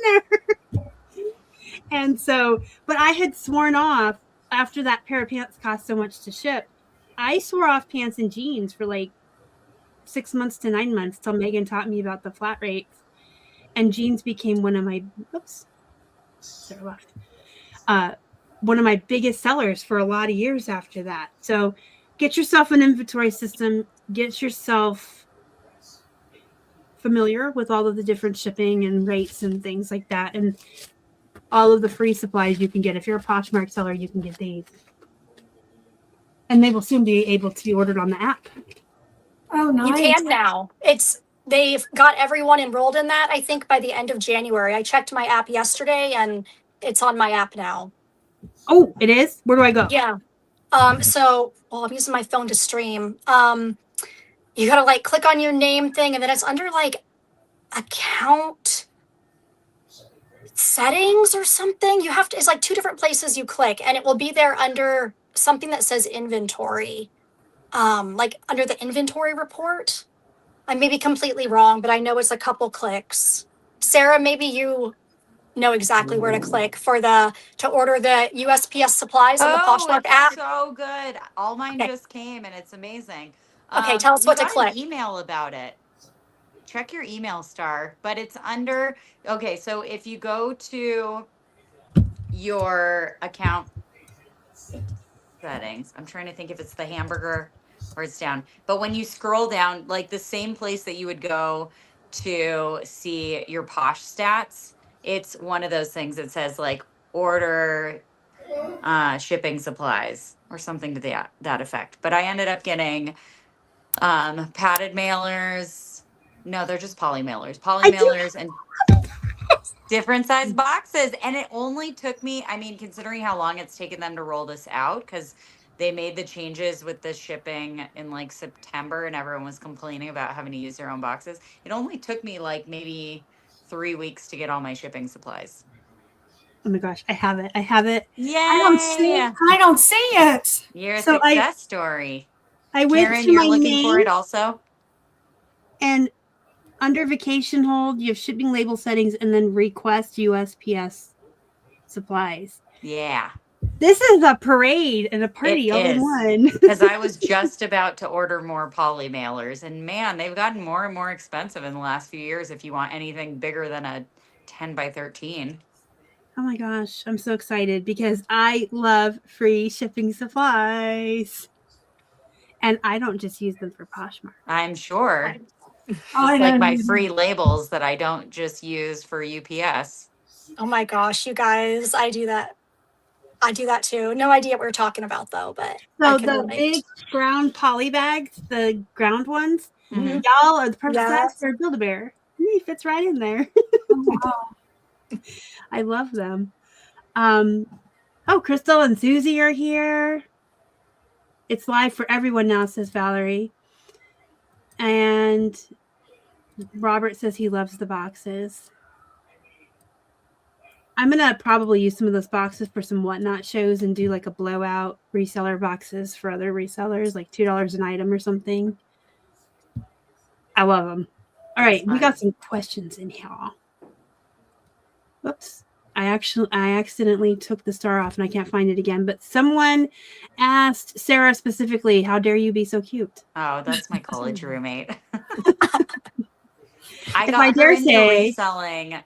there. And so, but I had sworn off after that pair of pants cost so much to ship. I swore off pants and jeans for like 6 months to 9 months till Megan taught me about the flat rates. And jeans became one of my one of my biggest sellers for a lot of years after that. So get yourself an inventory system, get yourself familiar with all of the different shipping and rates and things like that, and all of the free supplies you can get. If you're a Poshmark seller, you can get these. And they will soon be able to be ordered on the app. Oh, nice. You can now. They've got everyone enrolled in that, I think, by the end of January. I checked my app yesterday and it's on my app now. Oh, it is? Where do I go? Yeah. I'm using my phone to stream. You gotta like click on your name thing, and then it's under like account settings or something. It's like 2 different places you click, and it will be there under something that says inventory. Like under the inventory report. I may be completely wrong, but I know it's a couple clicks. Sarah, maybe you know exactly where to click to order the USPS supplies on the Poshmark app. So good. All mine Okay. just came and it's amazing. Okay, tell us what to got click. An email about it. Check your email, Star. But it's under. Okay, so if you go to your account settings, I'm trying to think if it's the hamburger or it's down. But when you scroll down, like the same place that you would go to see your Posh stats, it's one of those things that says like order shipping supplies or something to that effect. But I ended up getting padded mailers. No, they're just poly mailers and different size boxes. And it only took me, I mean, considering how long it's taken them to roll this out, because they made the changes with the shipping in like September and everyone was complaining about having to use their own boxes. It only took me like maybe 3 weeks to get all my shipping supplies. Oh my gosh, I have it. Yeah. I don't see it. You're a So success story. I went Karen, to you're my looking for name, it also? and under vacation hold, you have shipping label settings and then request USPS supplies. Yeah. This is a parade and a party It all in is. one. Because I was just about to order more poly mailers, and man, they've gotten more and more expensive in the last few years if you want anything bigger than a 10 by 13. Oh my gosh, I'm so excited because I love free shipping supplies. And I don't just use them for Poshmark. I'm sure. I It's like don't my even- free labels that I don't just use for UPS. Oh my gosh, you guys, I do that. I do that too. No idea what we're talking about though, but So I can the relate. big brown poly bags, the ground ones, Mhm. y'all are the perfect Yes. size for a Build-A-Bear. He fits right in there. Wow. I love them. Crystal and Susie are here. It's live for everyone now, says Valerie. And Robert says he loves the boxes. I'm going to probably use some of those boxes for some whatnot shows and do like a blowout reseller boxes for other resellers, like $2 an item or something. I love them. All right, we got some questions in here. Whoops. I accidentally took the star off and I can't find it again. But someone asked Sarah specifically, how dare you be so cute? Oh, that's my college roommate. If I dare say- reselling.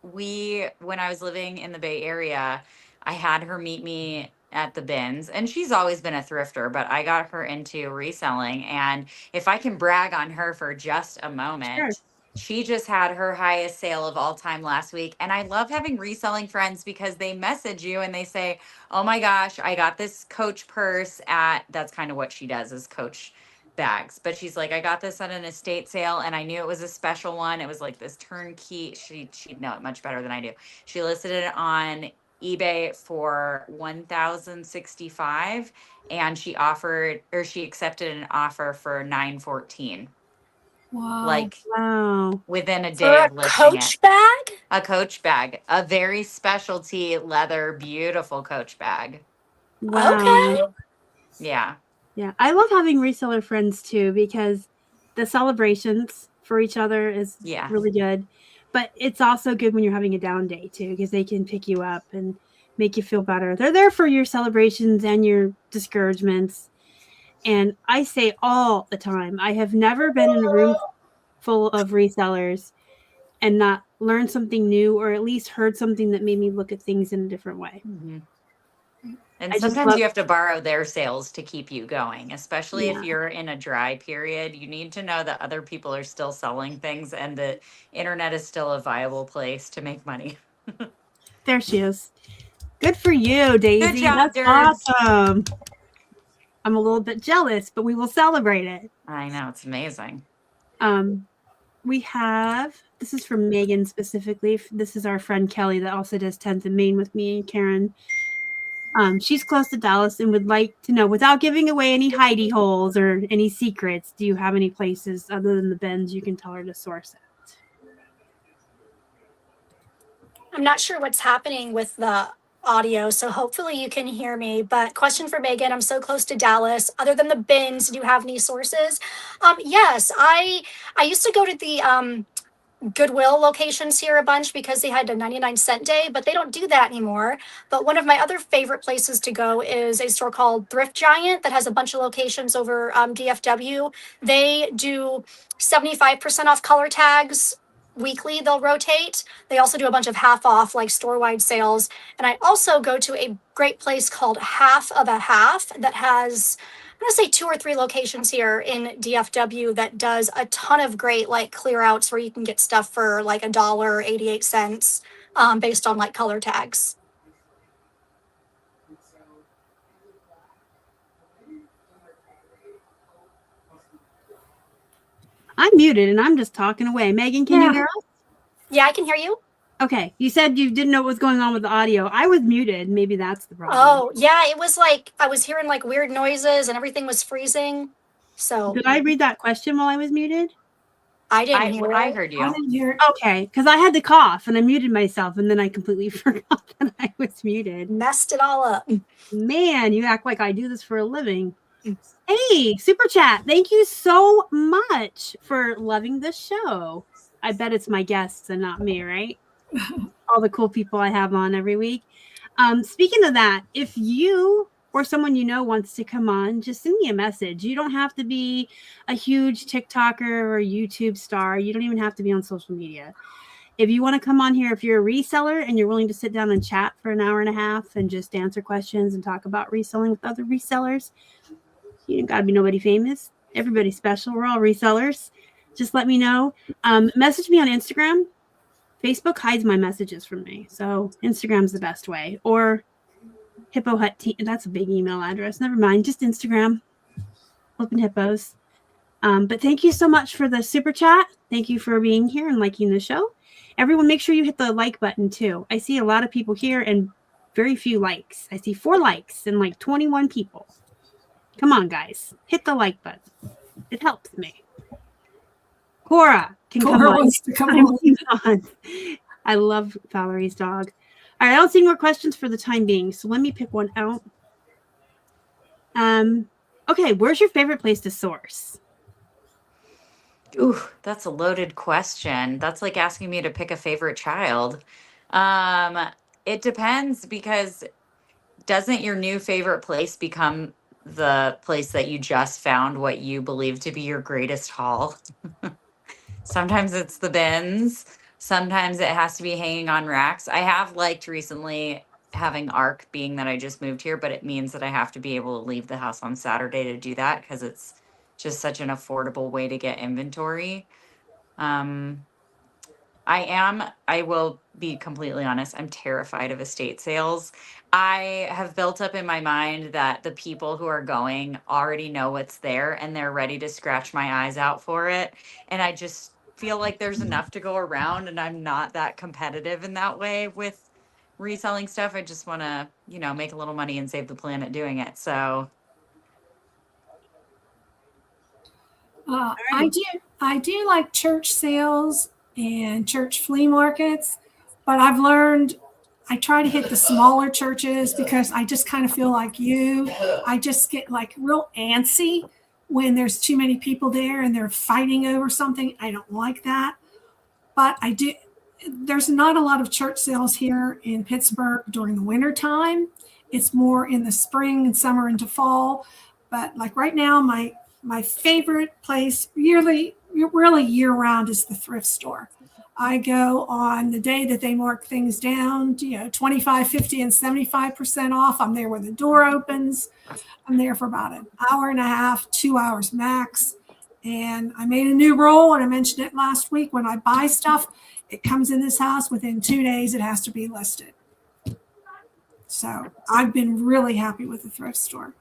When I was living in the Bay Area, I had her meet me at the bins, and she's always been a thrifter, but I got her into reselling. And if I can brag on her for just a Sure. moment, she just had her highest sale of all time last week. And I love having reselling friends because they message you and they say, oh my gosh, I got this Coach purse at, that's kind of what she does, is Coach bags. But she's like, I got this at an estate sale and I knew it was a special one. It was like this turnkey. She'd know it much better than I do. She listed it on eBay for 1,065, and she accepted an offer for 914. Wow. Like Wow. within a For day a of listing Coach it. bag? A Coach bag, a very specialty leather, beautiful Coach bag. Wow. Okay. Yeah. Yeah. I love having reseller friends too because the celebrations for each other is Yeah. really good. But it's also good when you're having a down day too because they can pick you up and make you feel better. They're there for your celebrations and your discouragements. And I say all the time, I have never been in a room full of resellers and not learned something new or at least heard something that made me look at things in a different way. Mm-hmm. And I just sometimes love- you have to borrow their sales to keep you going, especially Yeah. if you're in a dry period. You need to know that other people are still selling things and the internet is still a viable place to make money. There she is. Good for you, Daisy. Good job, That's Dirbs. awesome. I'm a little bit jealous, but we will celebrate it. I know, it's amazing. We have, this is from Megan specifically. This is our friend Kelly that also does 10th and Main with me and Karen. She's close to Dallas and would like to know, without giving away any hidey holes or any secrets, do you have any places other than the bins you can tell her to source at? I'm not sure what's happening with the audio, so hopefully you can hear me. But question for Megan, I'm so close to Dallas. Other than the bins, do you have any sources? Yes, I used to go to the Goodwill locations here a bunch because they had a 99-cent day, but they don't do that anymore. But one of my other favorite places to go is a store called Thrift Giant that has a bunch of locations over DFW. They do 75% off color tags weekly. They'll rotate. They also do a bunch of half off, like store-wide sales. And I also go to a great place called Half of a Half that has, I'm gonna say 2 or 3 locations here in DFW that does a ton of great like clear outs where you can get stuff for like $1.88 based on like color tags. I'm muted and I'm just talking away. Megan, can you hear us? Yeah, I can hear you. Okay. You said you didn't know what was going on with the audio. I was muted. Maybe that's the problem. Oh, yeah, it was like I was hearing like weird noises and everything was freezing. So Did I read that question while I was muted? I didn't hear I it. heard I you. didn't hear it. Okay, because I had to cough and I muted myself and then I completely forgot that I was muted. Messed it all up. Man, you act like I do this for a living. Hey, Super Chat, thank you so much for loving this show. I bet it's my guests and not me, right? All the cool people I have on every week. Speaking of that, if you or someone you know wants to come on, just send me a message. You don't have to be a huge TikToker or YouTube star. You don't even have to be on social media. If you want to come on here, if you're a reseller and you're willing to sit down and chat for an hour and a half and just answer questions and talk about reselling with other resellers, you don't got to be nobody famous. Everybody's special. We're all resellers. Just let me know. Message me on Instagram. Facebook hides my messages from me. So Instagram's the best way. Or Hippo Hut Team. That's a big email address. Never mind. Just Instagram. Flippin' Hippos. But thank you so much for the super chat. Thank you for being here and liking the show. Everyone, make sure you hit the like button too. I see a lot of people here and very few likes. I see 4 likes and like 21 people. Come on, guys. Hit the like button. It helps me. Cora can come Cora on. wants to come on. I love Valerie's dog. All right, I don't see any more questions for the time being, so let me pick one out. Okay, where's your favorite place to source? Ooh, that's a loaded question. That's like asking me to pick a favorite child. It depends, because doesn't your new favorite place become the place that you just found what you believe to be your greatest haul? Sometimes it's the bins. Sometimes it has to be hanging on racks. I have liked recently having ARC being that I just moved here, but it means that I have to be able to leave the house on Saturday to do that because it's just such an affordable way to get inventory. I will be completely honest, I'm terrified of estate sales. I have built up in my mind that the people who are going already know what's there and they're ready to scratch my eyes out for it. And I just feel like there's enough to go around, and I'm not that competitive in that way with reselling stuff. I just want to, make a little money and save the planet doing it. So I do like church sales and church flea markets, but I've learned I try to hit the smaller churches because I just kind of feel like I just get like real antsy when there's too many people there and they're fighting over something. I don't like that. But there's not a lot of church sales here in Pittsburgh during the winter time. It's more in the spring and summer into fall. But like right now, my favorite place really year-round is the thrift store. I go on the day that they mark things down, 25, 50, and 75% off. I'm there when the door opens. I'm there for about an hour and a half, 2 hours max. And I made a new rule, and I mentioned it last week. When I buy stuff, it comes in this house within 2 days. It has to be listed. So I've been really happy with the thrift store.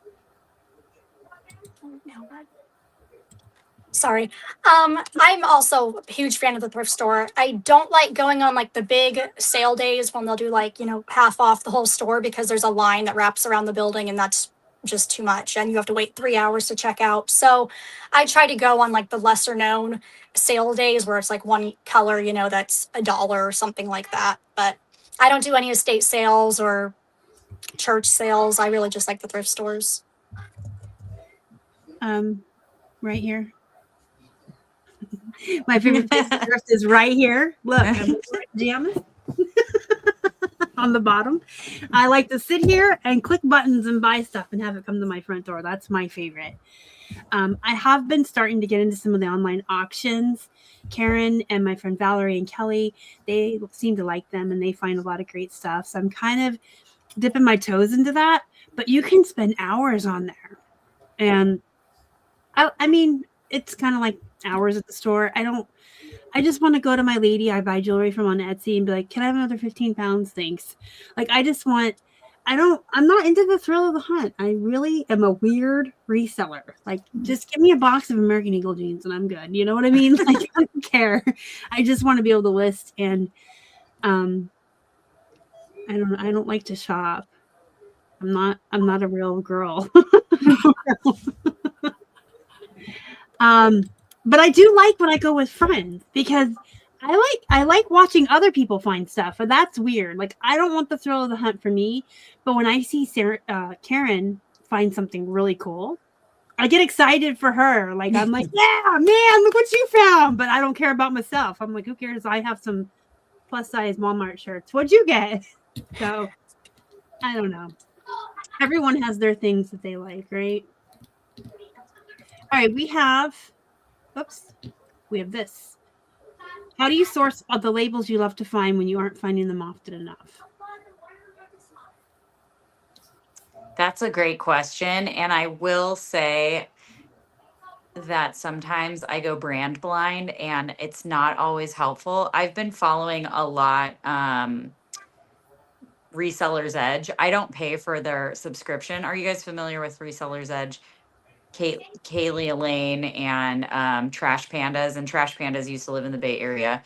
Sorry. I'm also a huge fan of the thrift store. I don't like going on like the big sale days when they'll do like, half off the whole store because there's a line that wraps around the building and that's just too much. And you have to wait 3 hours to check out. So I try to go on like the lesser known sale days where it's like one color, that's $1 or something like that. But I don't do any estate sales or church sales. I really just like the thrift stores. Right here. My favorite place to thrift is right here. Look, I'm pajamas on the bottom. I like to sit here and click buttons and buy stuff and have it come to my front door. That's my favorite. I have been starting to get into some of the online auctions. Karen and my friend Valerie and Kelly, they seem to like them and they find a lot of great stuff. So I'm kind of dipping my toes into that. But you can spend hours on there. And I mean, it's kind of like hours at the store. I just want to go to my lady I buy jewelry from on Etsy and be like, can I have another 15 pounds? Thanks. Like, I'm not into the thrill of the hunt. I really am a weird reseller. Like, just give me a box of American Eagle jeans and I'm good. You know what I mean? Like, I don't care. I just want to be able to list. And I don't like to shop. I'm not a real girl. But I do like when I go with friends because I like watching other people find stuff, and that's weird. Like, I don't want the thrill of the hunt for me, but when I see Karen find something really cool, I get excited for her. Like, I'm like, yeah, man, look what you found. But I don't care about myself. I'm like, who cares? I have some plus size Walmart shirts. What'd you get? So I don't know. Everyone has their things that they like, right? All right, we have this. How do you source the labels you love to find when you aren't finding them often enough? That's a great question. And I will say that sometimes I go brand blind and it's not always helpful. I've been following a lot Resellers Edge. I don't pay for their subscription. Are you guys familiar with Resellers Edge? Kaylee Elaine and Trash Pandas, and Trash Pandas used to live in the Bay Area,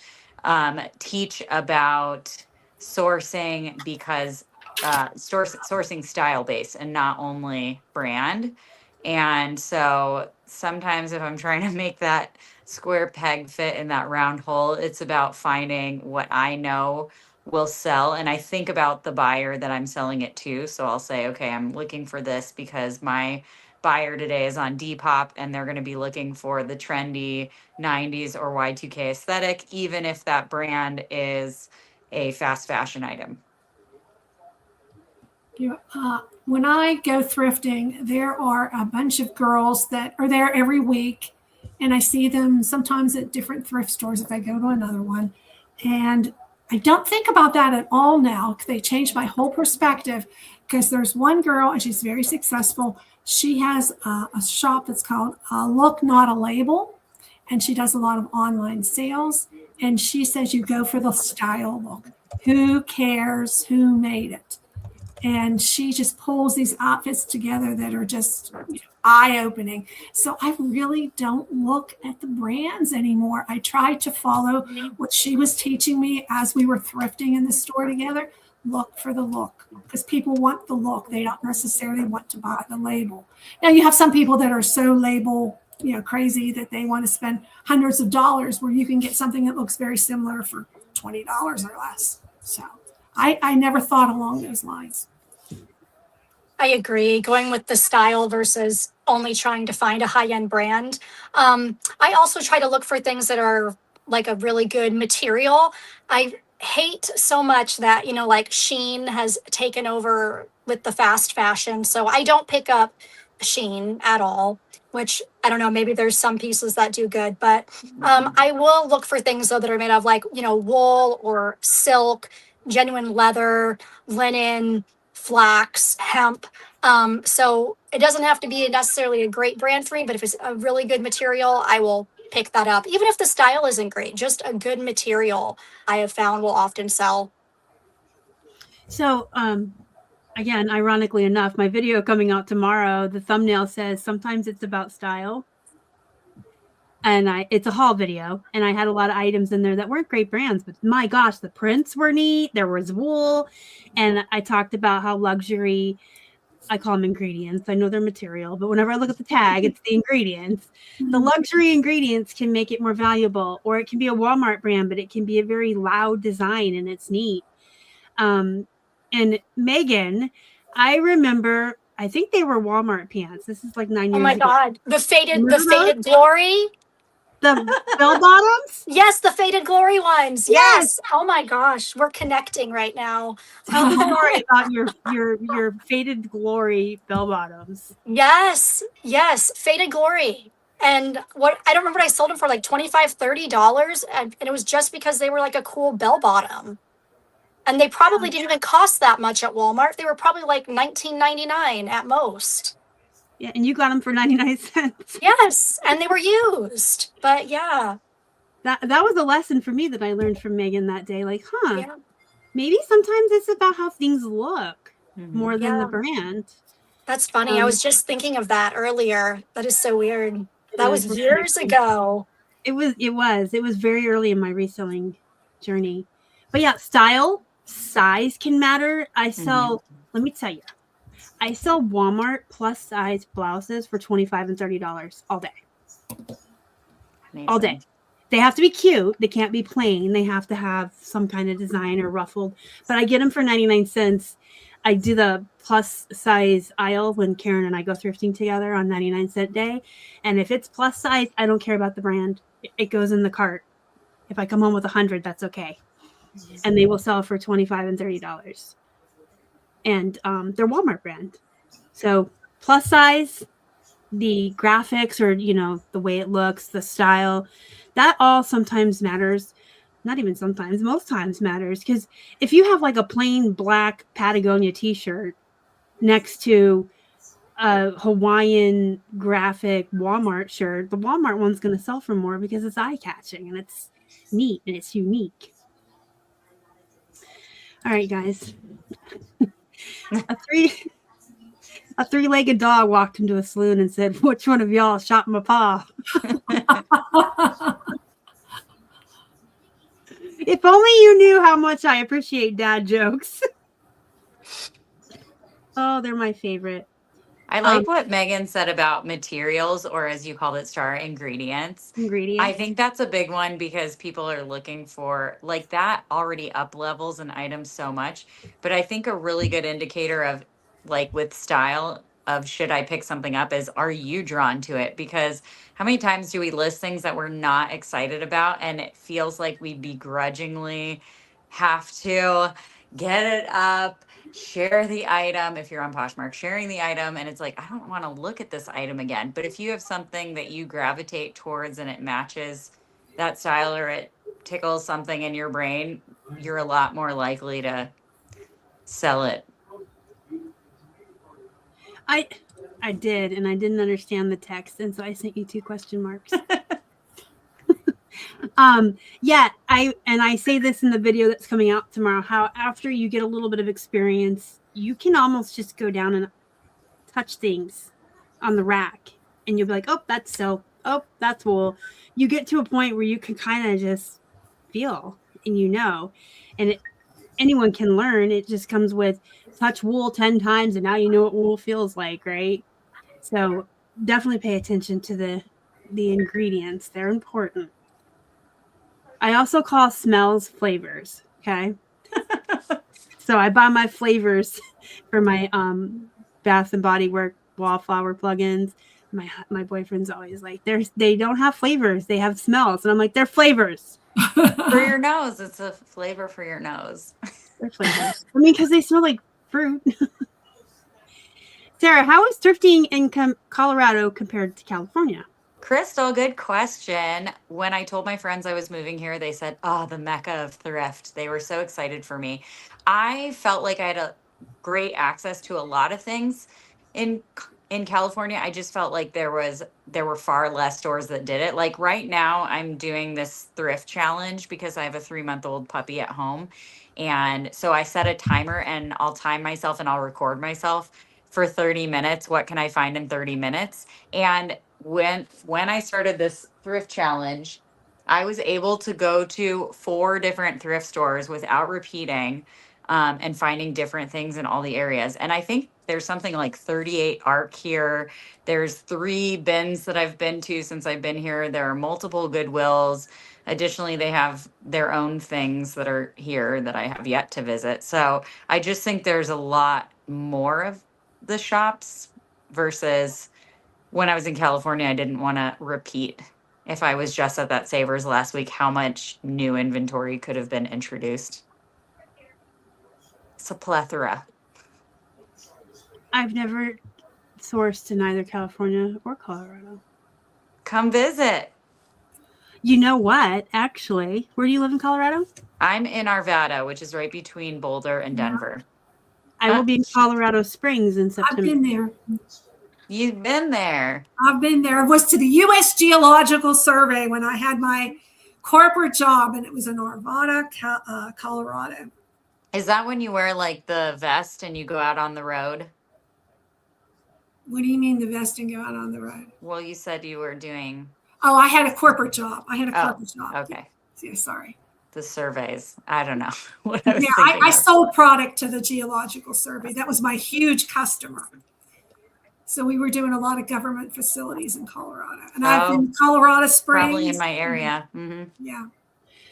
teach about sourcing because sourcing style based and not only brand. And so sometimes if I'm trying to make that square peg fit in that round hole, it's about finding what I know will sell. And I think about the buyer that I'm selling it to. So I'll say, okay, I'm looking for this because my buyer today is on Depop and they're going to be looking for the trendy 90s or Y2K aesthetic, even if that brand is a fast fashion item. When I go thrifting, there are a bunch of girls that are there every week, and I see them sometimes at different thrift stores if I go to another one. And I don't think about that at all now. They changed my whole perspective because there's one girl and she's very successful. She has a shop that's called Look Not a Label, and she does a lot of online sales. And she says you go for the style look. Who cares who made it? And she just pulls these outfits together that are just eye-opening. So I really don't look at the brands anymore. I try to follow what she was teaching me as we were thrifting in the store together. Look for the look, because people want the look. They don't necessarily want to buy the label. Now you have some people that are so label crazy that they want to spend hundreds of dollars where you can get something that looks very similar for $20 or less. So I never thought along those lines. I agree. Going with the style versus only trying to find a high-end brand. I also try to look for things that are like a really good material. I hate so much that, like Shein has taken over with the fast fashion. So I don't pick up Shein at all, which I don't know, maybe there's some pieces that do good, but I will look for things though that are made of like, wool or silk, genuine leather, linen, flax, hemp. So it doesn't have to be necessarily a great brand for me, but if it's a really good material, I will pick that up. Even if the style isn't great, just a good material I have found will often sell. So, again, ironically enough, my video coming out tomorrow, the thumbnail says sometimes it's about style. And it's a haul video, and I had a lot of items in there that weren't great brands, but my gosh, the prints were neat. There was wool, and I talked about how luxury, I call them ingredients. I know they're material, but whenever I look at the tag, it's the ingredients. The luxury ingredients can make it more valuable, or it can be a Walmart brand, but it can be a very loud design and it's neat. And Megan, I remember, I think they were Walmart pants. This is like 9 years ago. Oh my God. The faded glory. The bell bottoms? Yes, the faded glory ones. Yes. Oh my gosh, we're connecting right now. Tell the story about your faded glory bell bottoms. Yes, faded glory. And I don't remember, I sold them for like $25, $30, and it was just because they were like a cool bell bottom. And they probably didn't even cost that much at Walmart. They were probably like $19.99 at most. Yeah, and you got them for 99 cents. Yes, and they were used. But yeah. That was a lesson for me that I learned from Megan that day. Like, Yeah. maybe sometimes it's about how things look more than the brand. That's funny. I was just thinking of that earlier. That is so weird. That was years ago. It was very early in my reselling journey. But yeah, style, size can matter. I sell, let me tell you, I sell Walmart plus size blouses for $25 and $30 all day. Amazing. All day. They have to be cute. They can't be plain. They have to have some kind of design or ruffled. But I get them for 99 cents. I do the plus size aisle when Karen and I go thrifting together on 99-cent day. And if it's plus size, I don't care about the brand. It goes in the cart. If I come home with 100, that's okay. And they will sell for $25 and $30. And they're Walmart brand. So plus size, the graphics or, the way it looks, the style, that all sometimes matters. Not even sometimes, most times matters. Because if you have like a plain black Patagonia t-shirt next to a Hawaiian graphic Walmart shirt, the Walmart one's going to sell for more because it's eye-catching and it's neat and it's unique. All right, guys. A three-legged dog walked into a saloon and said, "Which one of y'all shot my pa?" If only you knew how much I appreciate dad jokes. Oh, they're my favorite. I like what Megan said about materials, or as you called it, Star, ingredients. I think that's a big one because people are looking for like that already up levels an item so much. But I think a really good indicator of like with style of should I pick something up is, are you drawn to it? Because how many times do we list things that we're not excited about and it feels like we begrudgingly have to get it up, share the item. If you're on Poshmark, sharing the item, and it's like, I don't want to look at this item again. But if you have something that you gravitate towards and it matches that style or it tickles something in your brain, you're a lot more likely to sell it. I did, and I didn't understand the text, and so I sent you 2 question marks. Yeah, I say this in the video that's coming out tomorrow, how after you get a little bit of experience, you can almost just go down and touch things on the rack, and you'll be like, oh, that's silk. Oh, that's wool. You get to a point where you can kind of just feel, and and anyone can learn. It just comes with touch wool 10 times, and now you know what wool feels like, right? So definitely pay attention to the ingredients. They're important. I also call smells flavors. Okay. So I buy my flavors for my Bath and Body Works wallflower plugins. My boyfriend's always like, they don't have flavors, they have smells. And I'm like, they're flavors. For your nose. It's a flavor for your nose. They're flavors. I mean, because they smell like fruit. Sarah, how is thrifting in Colorado compared to California? Crystal, good question. When I told my friends I was moving here, they said, oh, the mecca of thrift. They were so excited for me. I felt like I had a great access to a lot of things in California. I just felt like there were far less stores that did it. Like right now, I'm doing this thrift challenge because I have a 3-month-old puppy at home. And so I set a timer, and I'll time myself and I'll record myself for 30 minutes. What can I find in 30 minutes? And when I started this thrift challenge, I was able to go to 4 different thrift stores without repeating, and finding different things in all the areas. And I think there's something like 38 ARC here. There's 3 bins that I've been to since I've been here. There are multiple Goodwills. Additionally, they have their own things that are here that I have yet to visit. So I just think there's a lot more of the shops versus when I was in California. I didn't want to repeat, if I was just at that Savers last week, how much new inventory could have been introduced. It's a plethora. I've never sourced in either California or Colorado. Come visit. You know what? Actually, where do you live in Colorado? I'm in Arvada, which is right between Boulder and Denver. I will be in Colorado Springs in September. I've been there. You've been there. I've been there. I was to the U.S. Geological Survey when I had my corporate job, and it was in Arvada, Colorado. Is that when you wear like the vest and you go out on the road? What do you mean the vest and go out on the road? Well, you said you were doing. Oh, I had a corporate job. Okay. Yeah, sorry. The surveys. I don't know what I was Yeah, thinking I of. sold product to the Geological Survey. That was my huge customer. So we were doing a lot of government facilities in Colorado. And I've been in Colorado Springs. Probably in my area. Mm-hmm. Yeah.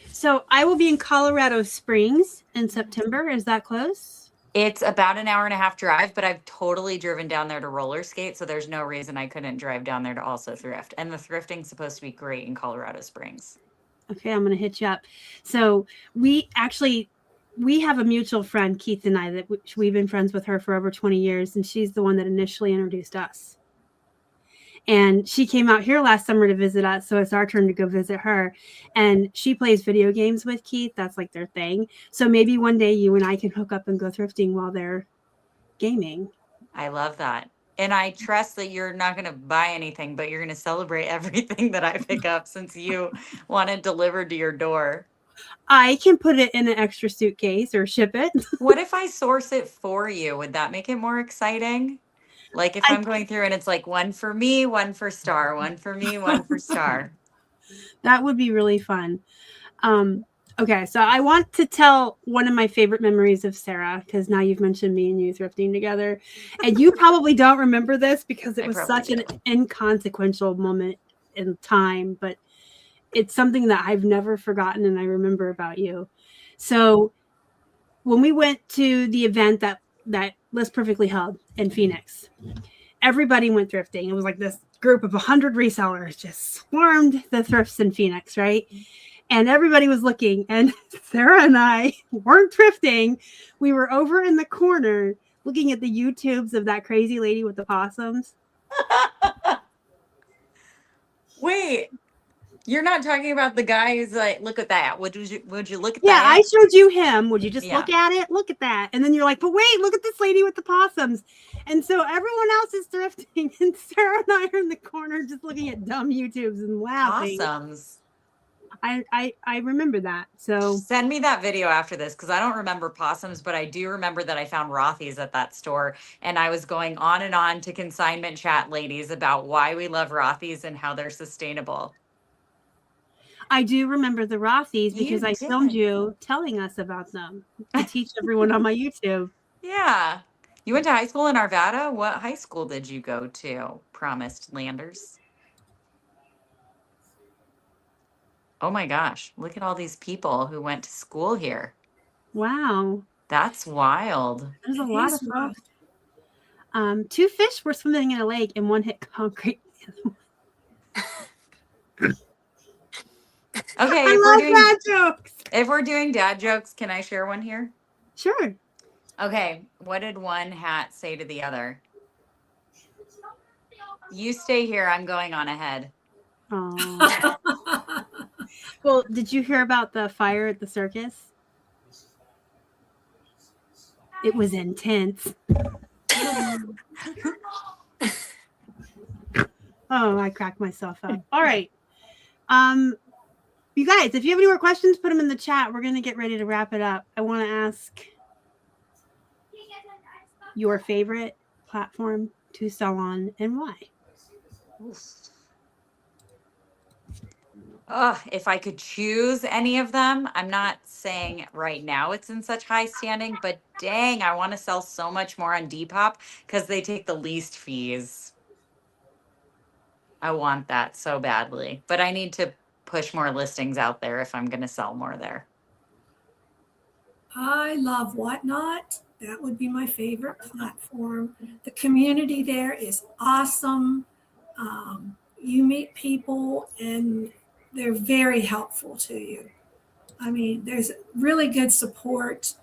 So I will be in Colorado Springs in September. Is that close? It's about an hour and a half drive, but I've totally driven down there to roller skate. So there's no reason I couldn't drive down there to also thrift. And the thrifting's supposed to be great in Colorado Springs. Okay, I'm going to hit you up. So we have a mutual friend, Keith and I, that we've been friends with her for over 20 years. And she's the one that initially introduced us. And she came out here last summer to visit us. So it's our turn to go visit her. And she plays video games with Keith. That's like their thing. So maybe one day you and I can hook up and go thrifting while they're gaming. I love that. And I trust that you're not going to buy anything, but you're going to celebrate everything that I pick up since you want it delivered to your door. I can put it in an extra suitcase or ship it. What if I source it for you? Would that make it more exciting? Like if I'm going through and it's like one for me, one for Star, one for me, one for Star. That would be really fun. Okay, so I want to tell one of my favorite memories of Sarah, because now you've mentioned me and you thrifting together. And you probably don't remember this because it was such an inconsequential moment in time, but it's something that I've never forgotten and I remember about you. So when we went to the event that List Perfectly held in Phoenix, everybody went thrifting. It was like this group of 100 resellers just swarmed the thrifts in Phoenix, right? And everybody was looking, and Sarah and I weren't thrifting. We were over in the corner looking at the YouTubes of that crazy lady with the possums. Wait, You're not talking about the guy who's like, look at that. Would you look at Yeah, that? I showed you him. Would you just Yeah. look at it? Look at that. And then you're like, but wait, look at this lady with the possums. And so everyone else is thrifting, and Sarah and I are in the corner just looking at dumb YouTubes and laughing. Possums. I remember that. So Send me that video after this because I don't remember possums, but I do remember that I found Rothy's at that store. And I was going on and on to consignment chat ladies about why we love Rothy's and how they're sustainable. I do remember the Rothy's because You I did. filmed you telling us about them to teach everyone on my YouTube. Yeah. You went to high school in Arvada? What high school did you go to? Promised Landers. Oh my gosh. Look at all these people who went to school here. Wow. That's wild. There's a lot of folks. 2 fish were swimming in a lake and one hit concrete. Okay, I love dad jokes. if we're doing dad jokes, can I share one here? Sure. Okay, what did one hat say to the other? You stay here, I'm going on ahead. Oh. Well, did you hear about the fire at the circus? It was intense. Oh, I cracked myself up. All right. You guys, if you have any more questions, put them in the chat. We're going to get ready to wrap it up. I want to ask your favorite platform to sell on and why. If I could choose any of them, I'm not saying right now it's in such high standing, but dang, I want to sell so much more on Depop because they take the least fees. I want that so badly, but I need to push more listings out there if I'm going to sell more there. I love Whatnot. That would be my favorite platform. The community there is awesome. You meet people and they're very helpful to you. I mean, there's really good support,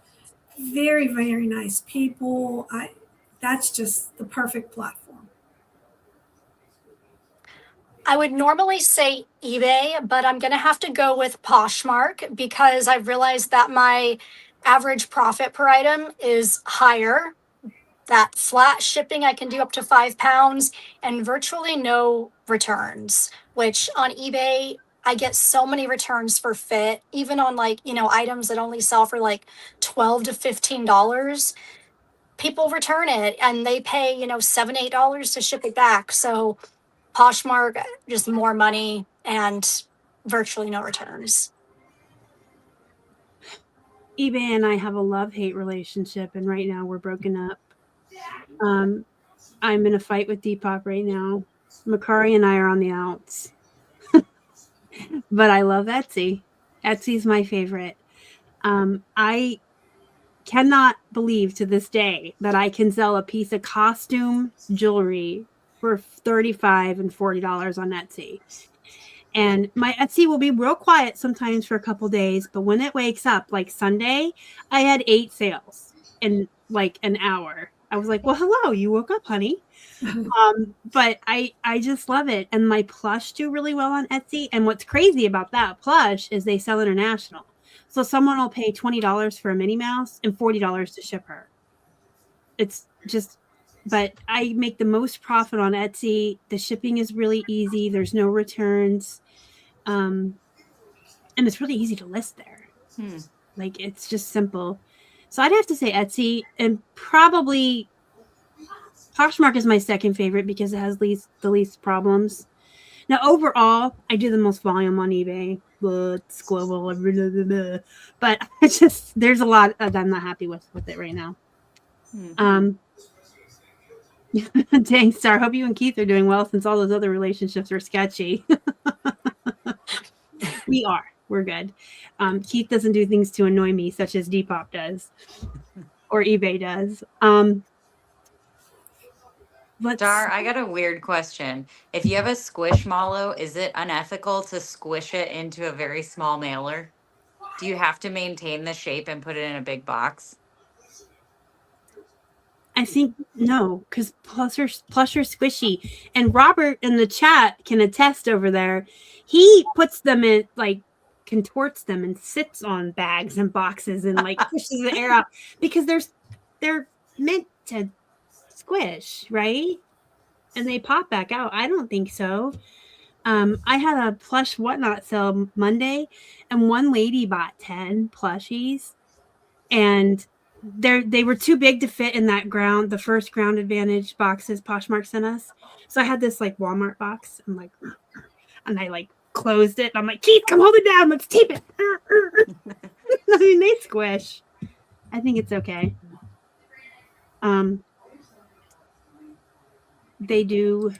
very, very nice people. That's just the perfect platform. I would normally say eBay, but I'm going to have to go with Poshmark because I've realized that my average profit per item is higher. That flat shipping, I can do up to £5 and virtually no returns, which on eBay, I get so many returns for fit, even on items that only sell for like $12 to $15. People return it and they pay, $7, $8 to ship it back. So Poshmark, just more money and virtually no returns. eBay and I have a love-hate relationship, and right now we're broken up. I'm in a fight with Depop right now. Mercari and I are on the outs. But I love Etsy. Etsy's my favorite. I cannot believe to this day that I can sell a piece of costume jewelry for $35 and $40 on Etsy. And my Etsy will be real quiet sometimes for a couple days, but when it wakes up, like Sunday, I had 8 sales in like an hour. I was like, well, hello, you woke up, honey. But I just love it. And my plush do really well on Etsy. And what's crazy about that plush is they sell international. So someone will pay $20 for a Minnie Mouse and $40 to ship her. It's just, but I make the most profit on Etsy. The shipping is really easy. There's no returns. And it's really easy to list there. Like, it's just simple. So I'd have to say Etsy, and probably Poshmark is my second favorite because it has the least problems. Now, overall, I do the most volume on eBay. It's global, but it's just, there's a lot that I'm not happy with it right now. Dang, Star, hope you and Keith are doing well since all those other relationships were sketchy. We are. We're good. Keith doesn't do things to annoy me, such as Depop does or eBay does. Dar, I got a weird question. If you have a squishmallow, is it unethical to squish it into a very small mailer? Do you have to maintain the shape and put it in a big box? I think no, because plush are squishy. And Robert in the chat can attest over there. He puts them in, like, contorts them and sits on bags and boxes and like pushes the air out because they're meant to squish, right? And they pop back out. I don't think so. I had a plush whatnot sale Monday, and one lady bought 10 plushies, and they were too big to fit in the first Ground Advantage boxes Poshmark sent us. So I had this like Walmart box, and I like closed it. And I'm like, Keith, come hold it down. Let's tape it. I mean, they squish. I think it's okay. They do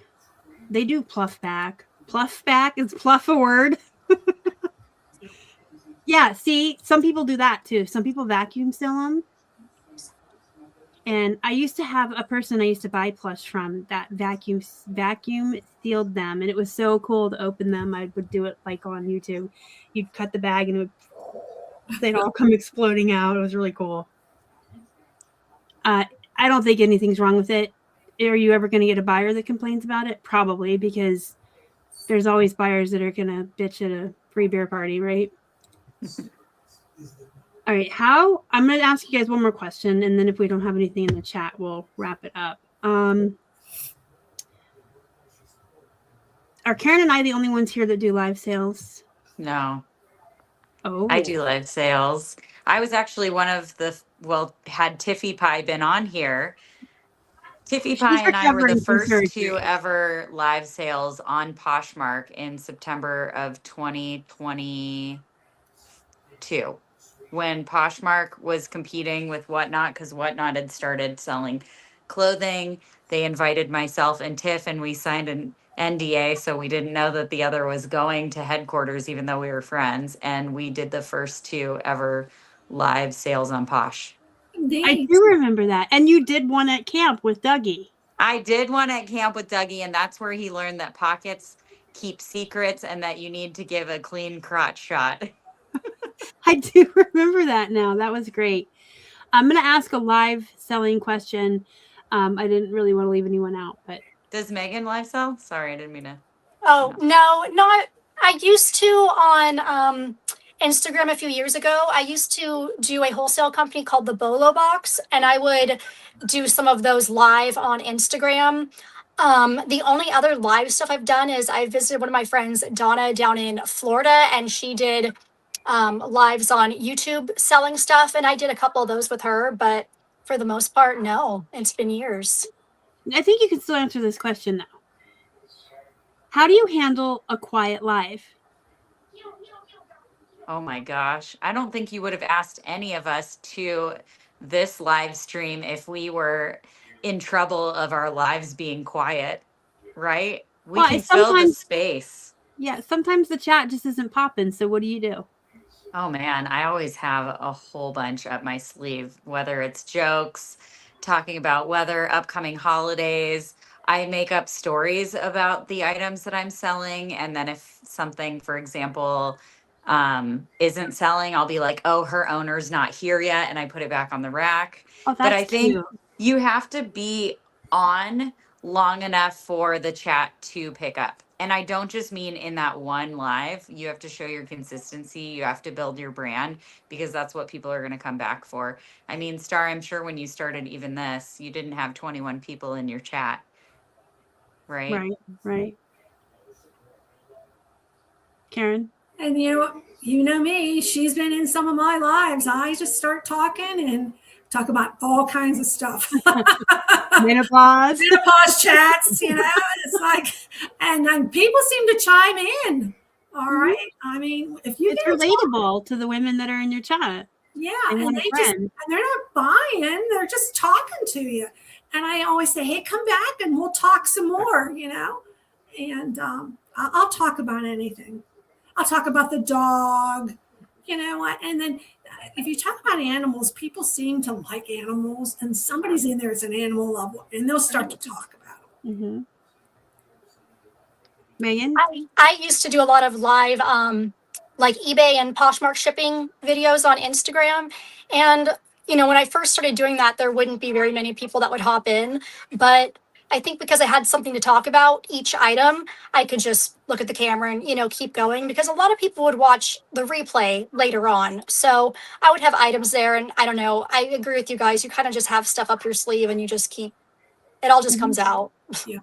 pluff back. Pluff back, is pluff a word? Yeah, see, some people do that too. Some people vacuum seal them. And I used to have a person I used to buy plush from that vacuum sealed them, and it was so cool to open them. I would do it like on YouTube. You'd cut the bag and they'd all come exploding out. It was really cool. I don't think anything's wrong with it. Are you ever going to get a buyer that complains about it? Probably, because there's always buyers that are going to bitch at a free beer party, right? All right, I'm going to ask you guys one more question, and then if we don't have anything in the chat, we'll wrap it up. Are Karen and I the only ones here that do live sales? No. Oh. I do live sales. I was actually one of had Tiffy Pie been on here, Tiffy Pie and I were the first two ever live sales on Poshmark in September of 2022, when Poshmark was competing with Whatnot, because Whatnot had started selling clothing. They invited myself and Tiff, and we signed an NDA, so we didn't know that the other was going to headquarters, even though we were friends. And we did the first two ever live sales on Posh. I do remember that. And you did one at camp with Dougie. I did one at camp with Dougie, and that's where he learned that pockets keep secrets and that you need to give a clean crotch shot. I do remember that now. That was great. I'm going to ask a live selling question. I didn't really want to leave anyone out, but. Does Megan live sell? Sorry, I didn't mean to. Oh, no, not. I used to on Instagram a few years ago. I used to do a wholesale company called the Bolo Box, and I would do some of those live on Instagram. The only other live stuff I've done is I visited one of my friends, Donna, down in Florida, and she did lives on YouTube selling stuff, and I did a couple of those with her, but for the most part, no, it's been years. I think you can still answer this question though. How do you handle a quiet live? Oh my gosh. I don't think you would have asked any of us to this live stream if we were in trouble of our lives being quiet, right? We can fill the space. Yeah, sometimes the chat just isn't popping. So what do you do? Oh man, I always have a whole bunch up my sleeve, whether it's jokes, talking about weather, upcoming holidays. I make up stories about the items that I'm selling. And then if something, for example, isn't selling, I'll be like, oh, her owner's not here yet. And I put it back on the rack. Oh, but I think you have to be on long enough for the chat to pick up. And I don't just mean in that one live. You have to show your consistency. You have to build your brand, because that's what people are going to come back for. I mean, Star, I'm sure when you started even this, you didn't have 21 people in your chat, right? Right. Karen? And you know me, she's been in some of my lives. I just start talking and talk about all kinds of stuff. Menopause chats, it's like, and then people seem to chime in. All right. I mean, if you it's relatable to the women that are in your chat. Yeah. And they're not buying, they're just talking to you. And I always say, hey, come back and we'll talk some more, and I'll talk about anything. I'll talk about the dog, and then if you talk about animals, people seem to like animals, and somebody's in there that's an animal lover, and they'll start to talk about it. Mm-hmm. Megan? I used to do a lot of live, like eBay and Poshmark shipping videos on Instagram. And when I first started doing that, there wouldn't be very many people that would hop in. But I think because I had something to talk about each item, I could just look at the camera and, keep going, because a lot of people would watch the replay later on. So I would have items there, and I don't know. I agree with you guys. You kind of just have stuff up your sleeve and you just keep, it all just comes out. Yeah.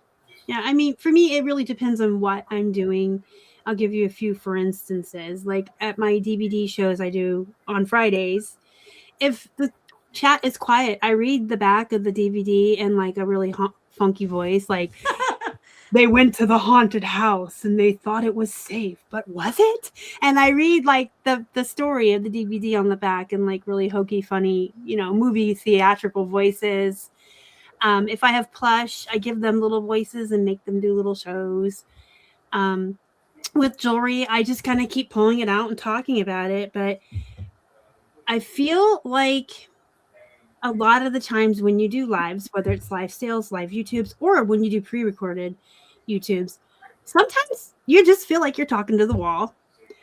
I mean, for me, it really depends on what I'm doing. I'll give you a few for instances. Like at my DVD shows I do on Fridays, if the chat is quiet, I read the back of the DVD in like a really funky voice. Like, they went to the haunted house and they thought it was safe, but was it? And I read like the story of the DVD on the back in like really hokey, funny, movie theatrical voices. If I have plush, I give them little voices and make them do little shows. With jewelry, I just kind of keep pulling it out and talking about it. But I feel like a lot of the times when you do lives, whether it's live sales, live YouTubes, or when you do pre-recorded YouTubes, sometimes you just feel like you're talking to the wall.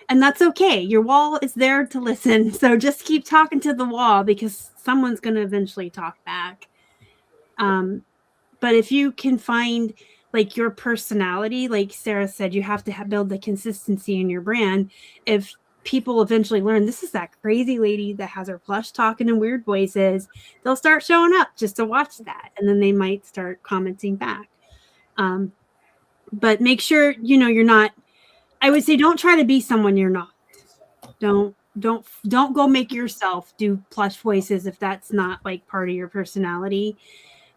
And that's okay. Your wall is there to listen. So just keep talking to the wall, because someone's going to eventually talk back. But if you can find like your personality, like Sarah said, you have to build the consistency in your brand. If people eventually learn this is that crazy lady that has her plush talking in weird voices, they'll start showing up just to watch that. And then they might start commenting back. But make sure, you're not, I would say, don't try to be someone you're not. Don't go make yourself do plush voices if that's not like part of your personality.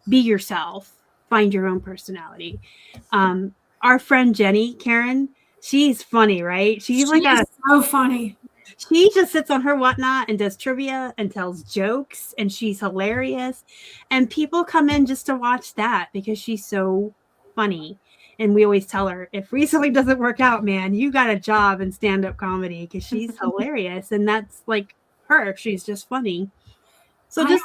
Be yourself. Find your own personality. Our friend Jenny, Karen, she's funny, right? She's so funny. She just sits on her whatnot and does trivia and tells jokes, and she's hilarious. And people come in just to watch that because she's so funny. And we always tell her, if reselling doesn't work out, man, you got a job in stand-up comedy, because she's hilarious. And that's like her. She's just funny. So just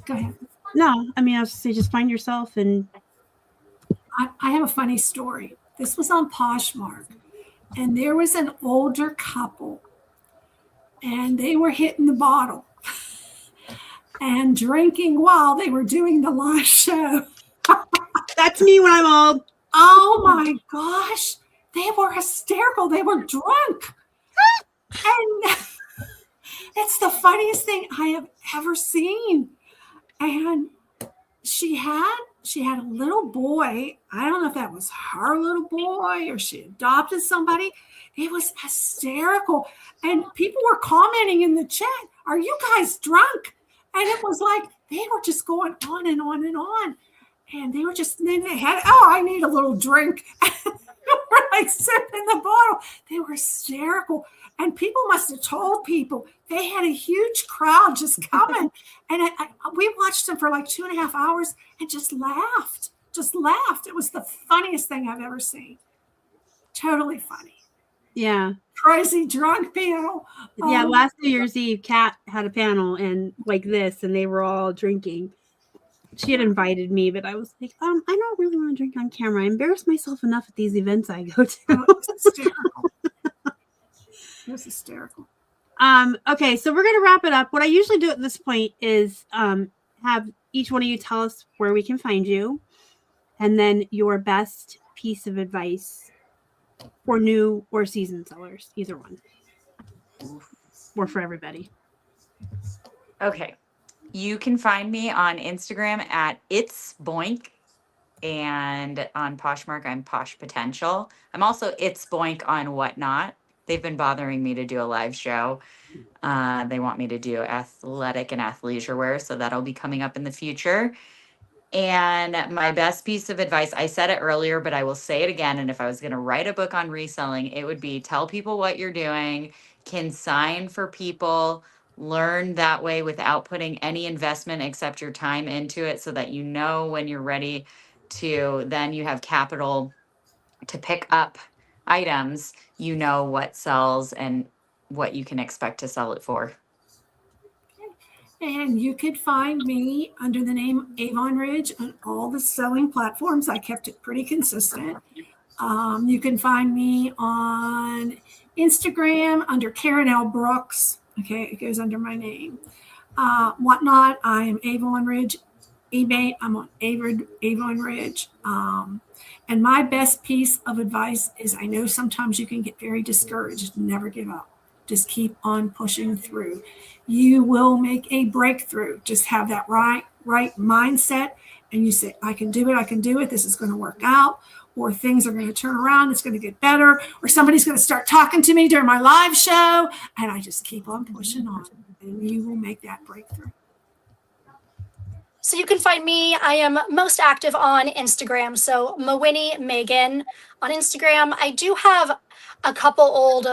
go ahead. No, I mean, I was just say, just find yourself. And I have a funny story. This was on Poshmark, and there was an older couple, and they were hitting the bottle and drinking while they were doing the live show. That's me when I'm old. Oh my gosh, they were hysterical. They were drunk. And it's the funniest thing I have ever seen. And she had a little boy. I don't know if that was her little boy or she adopted somebody. It was hysterical. And people were commenting in the chat, "Are you guys drunk?" And it was like they were just going on and on and on. And they were just, then they had, I need a little drink. And they were like sipping the bottle. They were hysterical. And people must have told people. They had a huge crowd just coming. And we watched them for like 2.5 hours and just laughed. It was the funniest thing I've ever seen. Totally funny. Yeah. Crazy drunk people. Yeah, last New Year's Eve, Kat had a panel and like this, and they were all drinking. She had invited me, but I was like, I don't really want to drink on camera. I embarrass myself enough at these events I go to. It was hysterical. Okay, so we're going to wrap it up. What I usually do at this point is have each one of you tell us where we can find you, and then your best piece of advice for new or seasoned sellers, either one, or for everybody. Okay. You can find me on Instagram at It's Boink, and on Poshmark, I'm Posh Potential. I'm also It's Boink on Whatnot. They've been bothering me to do a live show. They want me to do athletic and athleisure wear, so that'll be coming up in the future. And my best piece of advice, I said it earlier, but I will say it again. And if I was going to write a book on reselling, it would be tell people what you're doing, consign for people, learn that way without putting any investment except your time into it, so that you know when you're ready to, then you have capital to pick up items, you know what sells and what you can expect to sell it for. And you could find me under the name Avon Ridge on all the selling platforms. I kept it pretty consistent. You can find me on Instagram under Karen L. Brooks. Okay, it goes under my name. whatnot. I am Avon Ridge. eBay, I'm on Avon Ridge. And my best piece of advice is I know sometimes you can get very discouraged. Never give up. Just keep on pushing through. You will make a breakthrough. Just have that right mindset. And you say, I can do it. I can do it. This is going to work out. Or things are going to turn around. It's going to get better. Or somebody's going to start talking to me during my live show. And I just keep on pushing on. And you will make that breakthrough. So you can find me. I am most active on Instagram. So Mawinnie Megan on Instagram. I do have a couple old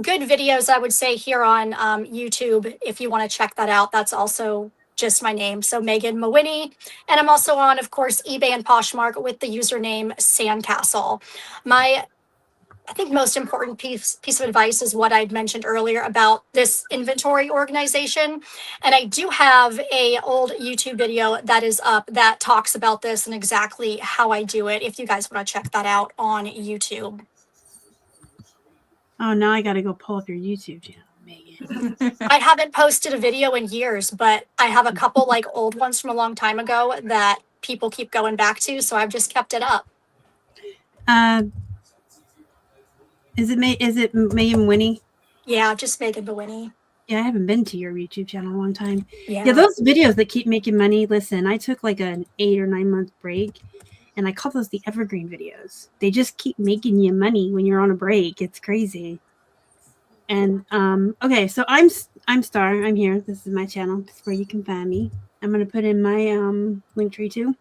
good videos, I would say, here on YouTube. If you want to check that out, that's also just my name. So Megan Mawinnie. And I'm also on, of course, eBay and Poshmark with the username Sandcastle. I think most important piece of advice is what I'd mentioned earlier about this inventory organization. And I do have a old YouTube video that is up that talks about this and exactly how I do it, if you guys want to check that out on YouTube. Oh, now I got to go pull up your YouTube channel, Megan. I haven't posted a video in years, but I have a couple like old ones from a long time ago that people keep going back to. So I've just kept it up. Is it Megan Winnie? Yeah, just Megan Mawinnie. Yeah, I haven't been to your YouTube channel in a long time. Yeah, Those videos that keep making money. Listen, I took like an 8 or 9 month break, and I call those the evergreen videos. They just keep making you money when you're on a break. It's crazy. And okay, so I'm Star. I'm here. This is my channel. This is where you can find me. I'm gonna put in my link tree too.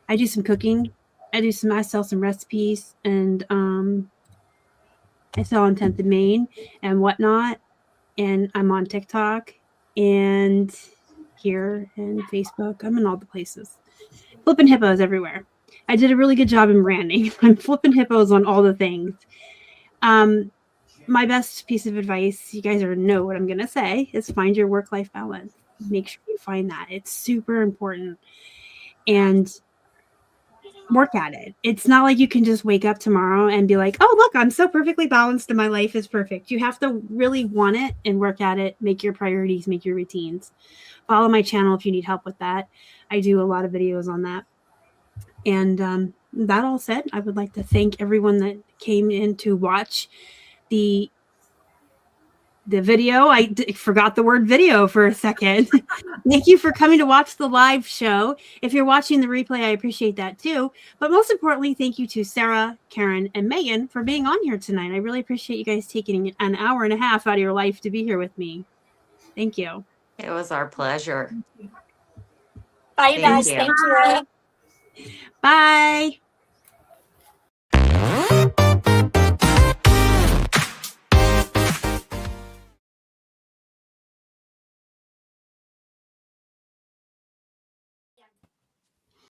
I do some cooking. I sell some recipes, and I sell on 10th and Main and whatnot. And I'm on TikTok and here and Facebook. I'm in all the places. Flippin' Hippos everywhere. I did a really good job in branding. I'm flipping hippos on all the things. My best piece of advice, you guys already know what I'm going to say, is find your work-life balance. Make sure you find that. It's super important. And work at it. It's not like you can just wake up tomorrow and be like, oh, look, I'm so perfectly balanced and my life is perfect. You have to really want it and work at it. Make your priorities, make your routines. Follow my channel if you need help with that. I do a lot of videos on that. And that all said, I would like to thank everyone that came in to watch the video. I forgot the word video for a second. Thank you for coming to watch the live show. If you're watching the replay, I appreciate that too. But most importantly, thank you to Sarah, Karen, and Megan for being on here tonight. I really appreciate you guys taking an hour and a half out of your life to be here with me. Thank you. It was our pleasure. Bye, you guys. Thank you. Bye.